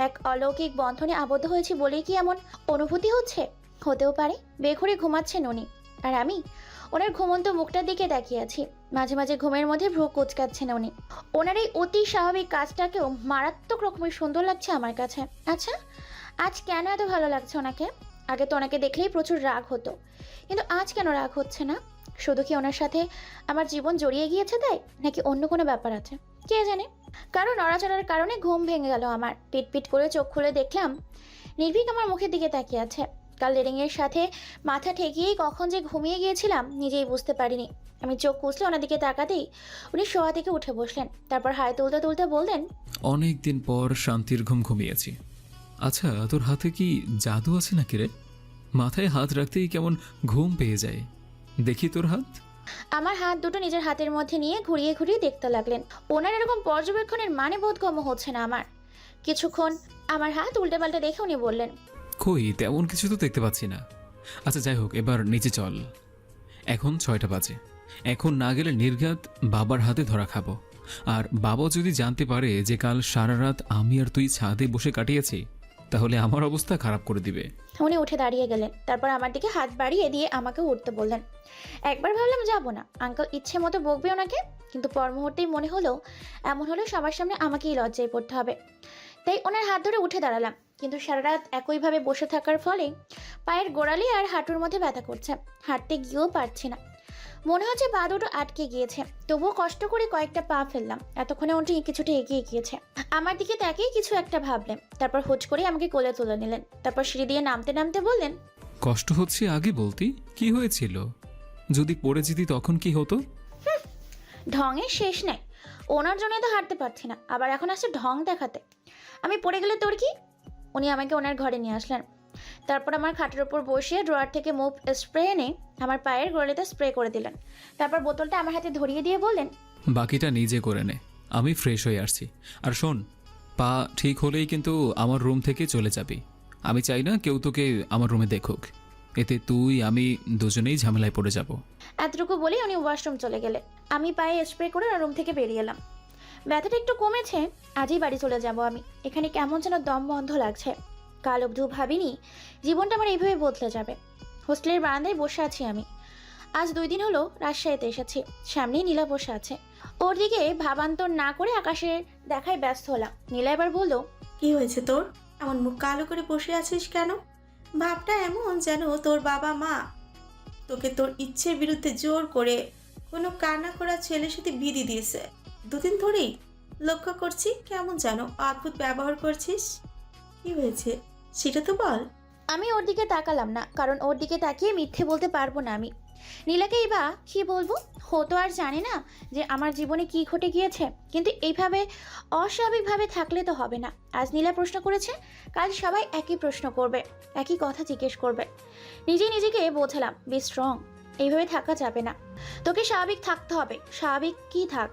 এক অলৌকিক বন্ধনে আবদ্ধ হয়েছি বলেই কি এমন অনুভূতি হচ্ছে? হতেও পারে। বেঘরে ঘুমাচ্ছেন উনি, আর আমি ওনার ঘুমন্ত মুখটার দিকে তাকিয়ে আছি। মাঝে মাঝে ঘুমের মধ্যে ভ্রু কুচকাচ্ছেন উনি। ওনার এই অতি স্বাভাবিক কাজটাকেও মারাত্মক রকমের সুন্দর লাগছে আমার কাছে। আচ্ছা, আজ কেন এত ভালো লাগছে ওনাকে? আগে তো ওনাকে দেখলেই প্রচুর রাগ হতো, কিন্তু আজ কেন রাগ হচ্ছে না? শুধু কি ওনার সাথে আমার জীবন জড়িয়ে গিয়েছে তাই, নাকি অন্য কোনো ব্যাপার আছে? কে জানে। কারণ নড়াচড়ার কারণে ঘুম ভেঙে গেল আমার। পিট পিট করে চোখ খুলে দেখলাম নির্ভীক আমার মুখের দিকে তাকিয়ে আছে। কাল রেডিংয়ের সাথে মাথা ঠেকিয়েই কখন যে ঘুমিয়ে গিয়েছিলাম নিজেই বুঝতে পারিনি। আমি চোখ কুচলে ওনার দিকে তাকাতেই উনি শোয়া থেকে উঠে বসলেন। তারপর হাই তুলতে তুলতে বললেন, অনেক দিন পর শান্তির ঘুম ঘুমিয়েছি। আচ্ছা, তোর হাতে কি জাদু আছে নাকি রে? মাথায় হাত রাখতেই কেমন ঘুম পেয়ে যায়। দেখি তোর হাত। আমার হাত দুটো নিজের হাতের মধ্যে নিয়ে ঘুরিয়ে ঘুরিয়ে দেখতে লাগলেন। ওনার এরকম পর্যবেক্ষণের মানে বোধগম্য হচ্ছে না আমার। কিছুক্ষণ আমার হাত উল্টে পাল্টে দেখে উনি বললেন, কই, তেমন কিছু তো দেখতে পাচ্ছি না। আচ্ছা যাই হোক, এবার নিচে চল। এখন 6টা বাজে। এখন না গেলে নির্ঘাত বাবার হাতে ধরা খাবো। আর বাবা যদি জানতে পারে যে কাল সারা রাত আমি আর তুই ছাদে বসে কাটিয়েছি, তাহলে আমার অবস্থা খারাপ করে দিবে। উনি উঠে দাঁড়িয়ে গেলেন। তারপর আমার দিকে হাত বাড়িয়ে দিয়ে আমাকে উঠতে বললেন। একবার ভাবলাম যাবো না, আঙ্কেল ইচ্ছে মতো বকবে ওনাকে, কিন্তু পর মুহূর্তেই মনে হলো এমন হলে সবার সামনে আমাকেই লজ্জায় পড়তে হবে। তাই ওনার হাত ধরে উঠে দাঁড়ালাম। কিন্তু সারা রাত একইভাবে বসে থাকার ফলে পায়ের গোড়ালি আর হাঁটুর মধ্যে ব্যথা করছে। হাঁটতে গিয়েও পারছি না, মনে হচ্ছে পা দুটো আটকে গিয়েছে। তবুও কষ্ট করে কয়েকটা পা ফেললাম। এতক্ষণে উনি কিছুটা এগিয়ে গিয়েছে। আমার দিকে তাকিয়ে কিছু একটা ভাবলেন, তারপর হুচ করে আমাকে কোলে তুলে নিলেন। তারপর সিঁড়ি দিয়ে নামতে নামতে বললেন, কষ্ট হচ্ছে আগে বলতি? কি হয়েছিল? যদি পড়ে যেতি তখন কি হতো? ঢঙের শেষ নেই। ওনার জন্য তো হাঁটতে পারছি না, আবার এখন আসছে ঢং দেখাতে। আমি পড়ে গেলে তোর কি? উনি আমাকে ওনার ঘরে নিয়ে আসলেন। তারপর আমার খাটের ওপর বসিয়ে ড্রয়ার থেকে মুভ স্প্রে এনে আমার পায়ের গোড়ালিতে স্প্রে করে দিলেন। তারপর বোতলটা আমার হাতে ধরিয়ে দিয়ে বললেন, বাকিটা নিজে করে নে, আমি ফ্রেশ হয়ে আসছি। আর শোন, পা ঠিক হলেই কিন্তু আমার রুম থেকে চলে যাবি। আমি চাই না কেউ তোকে আমার রুমে দেখুক, এতে তুই আমি দুজনেই ঝামেলায় পড়ে যাব। এতটুকু বলেই উনি ওয়াশরুম চলে গেলে আমি পায়ে স্প্রে করে রুম থেকে বেরিয়ে এলাম। ব্যথাটা একটু কমেছে, আজই বাড়ি চলে যাব আমি। এখানে কেমন যেন দম বন্ধ লাগছে। কাল অবধি ভাবিনি জীবনটা আমার এইভাবে বদলে যাবে। হোস্টেলের বারান্দায় বসে আছি আমি। আজ 2 দিন হলো রাজশাহীতে এসেছি। সামনেই নীলা বসে আছে। ওর দিকে ভাবান্তর না করে আকাশের দেখায় ব্যস্ত হলাম। নীলা এবার বলল, কি হয়েছে তোর? এমন মুখ কালো করে বসে আছিস কেন? ভাবটা এমন যেন তোর বাবা মা তোকে তোর ইচ্ছের বিরুদ্ধে জোর করে কোনো কান্না করা ছেলের সাথে বিধি দিয়েছে। 2 দিন ধরেই লক্ষ্য করছি কেমন যেন অদ্ভুত ব্যবহার করছিস। কি হয়েছে সেটা তো বল। আমি ওর দিকে তাকালাম না, কারণ ওর দিকে তাকিয়ে মিথ্যে বলতে পারবো না আমি। নীলাকেই বা কী বলবো? ও তো আর জানে না যে আমার জীবনে কি ঘটে গিয়েছে। কিন্তু এইভাবে অস্বাভাবিকভাবে থাকলে তো হবে না। আজ নীলা প্রশ্ন করেছে, কাল সবাই একই প্রশ্ন করবে, একই কথা জিজ্ঞেস করবে। নিজেই নিজেকে বোঝালাম, বি স্ট্রং, এইভাবে থাকা যাবে না। তোকে স্বাভাবিক থাকতে হবে, স্বাভাবিক কি থাক।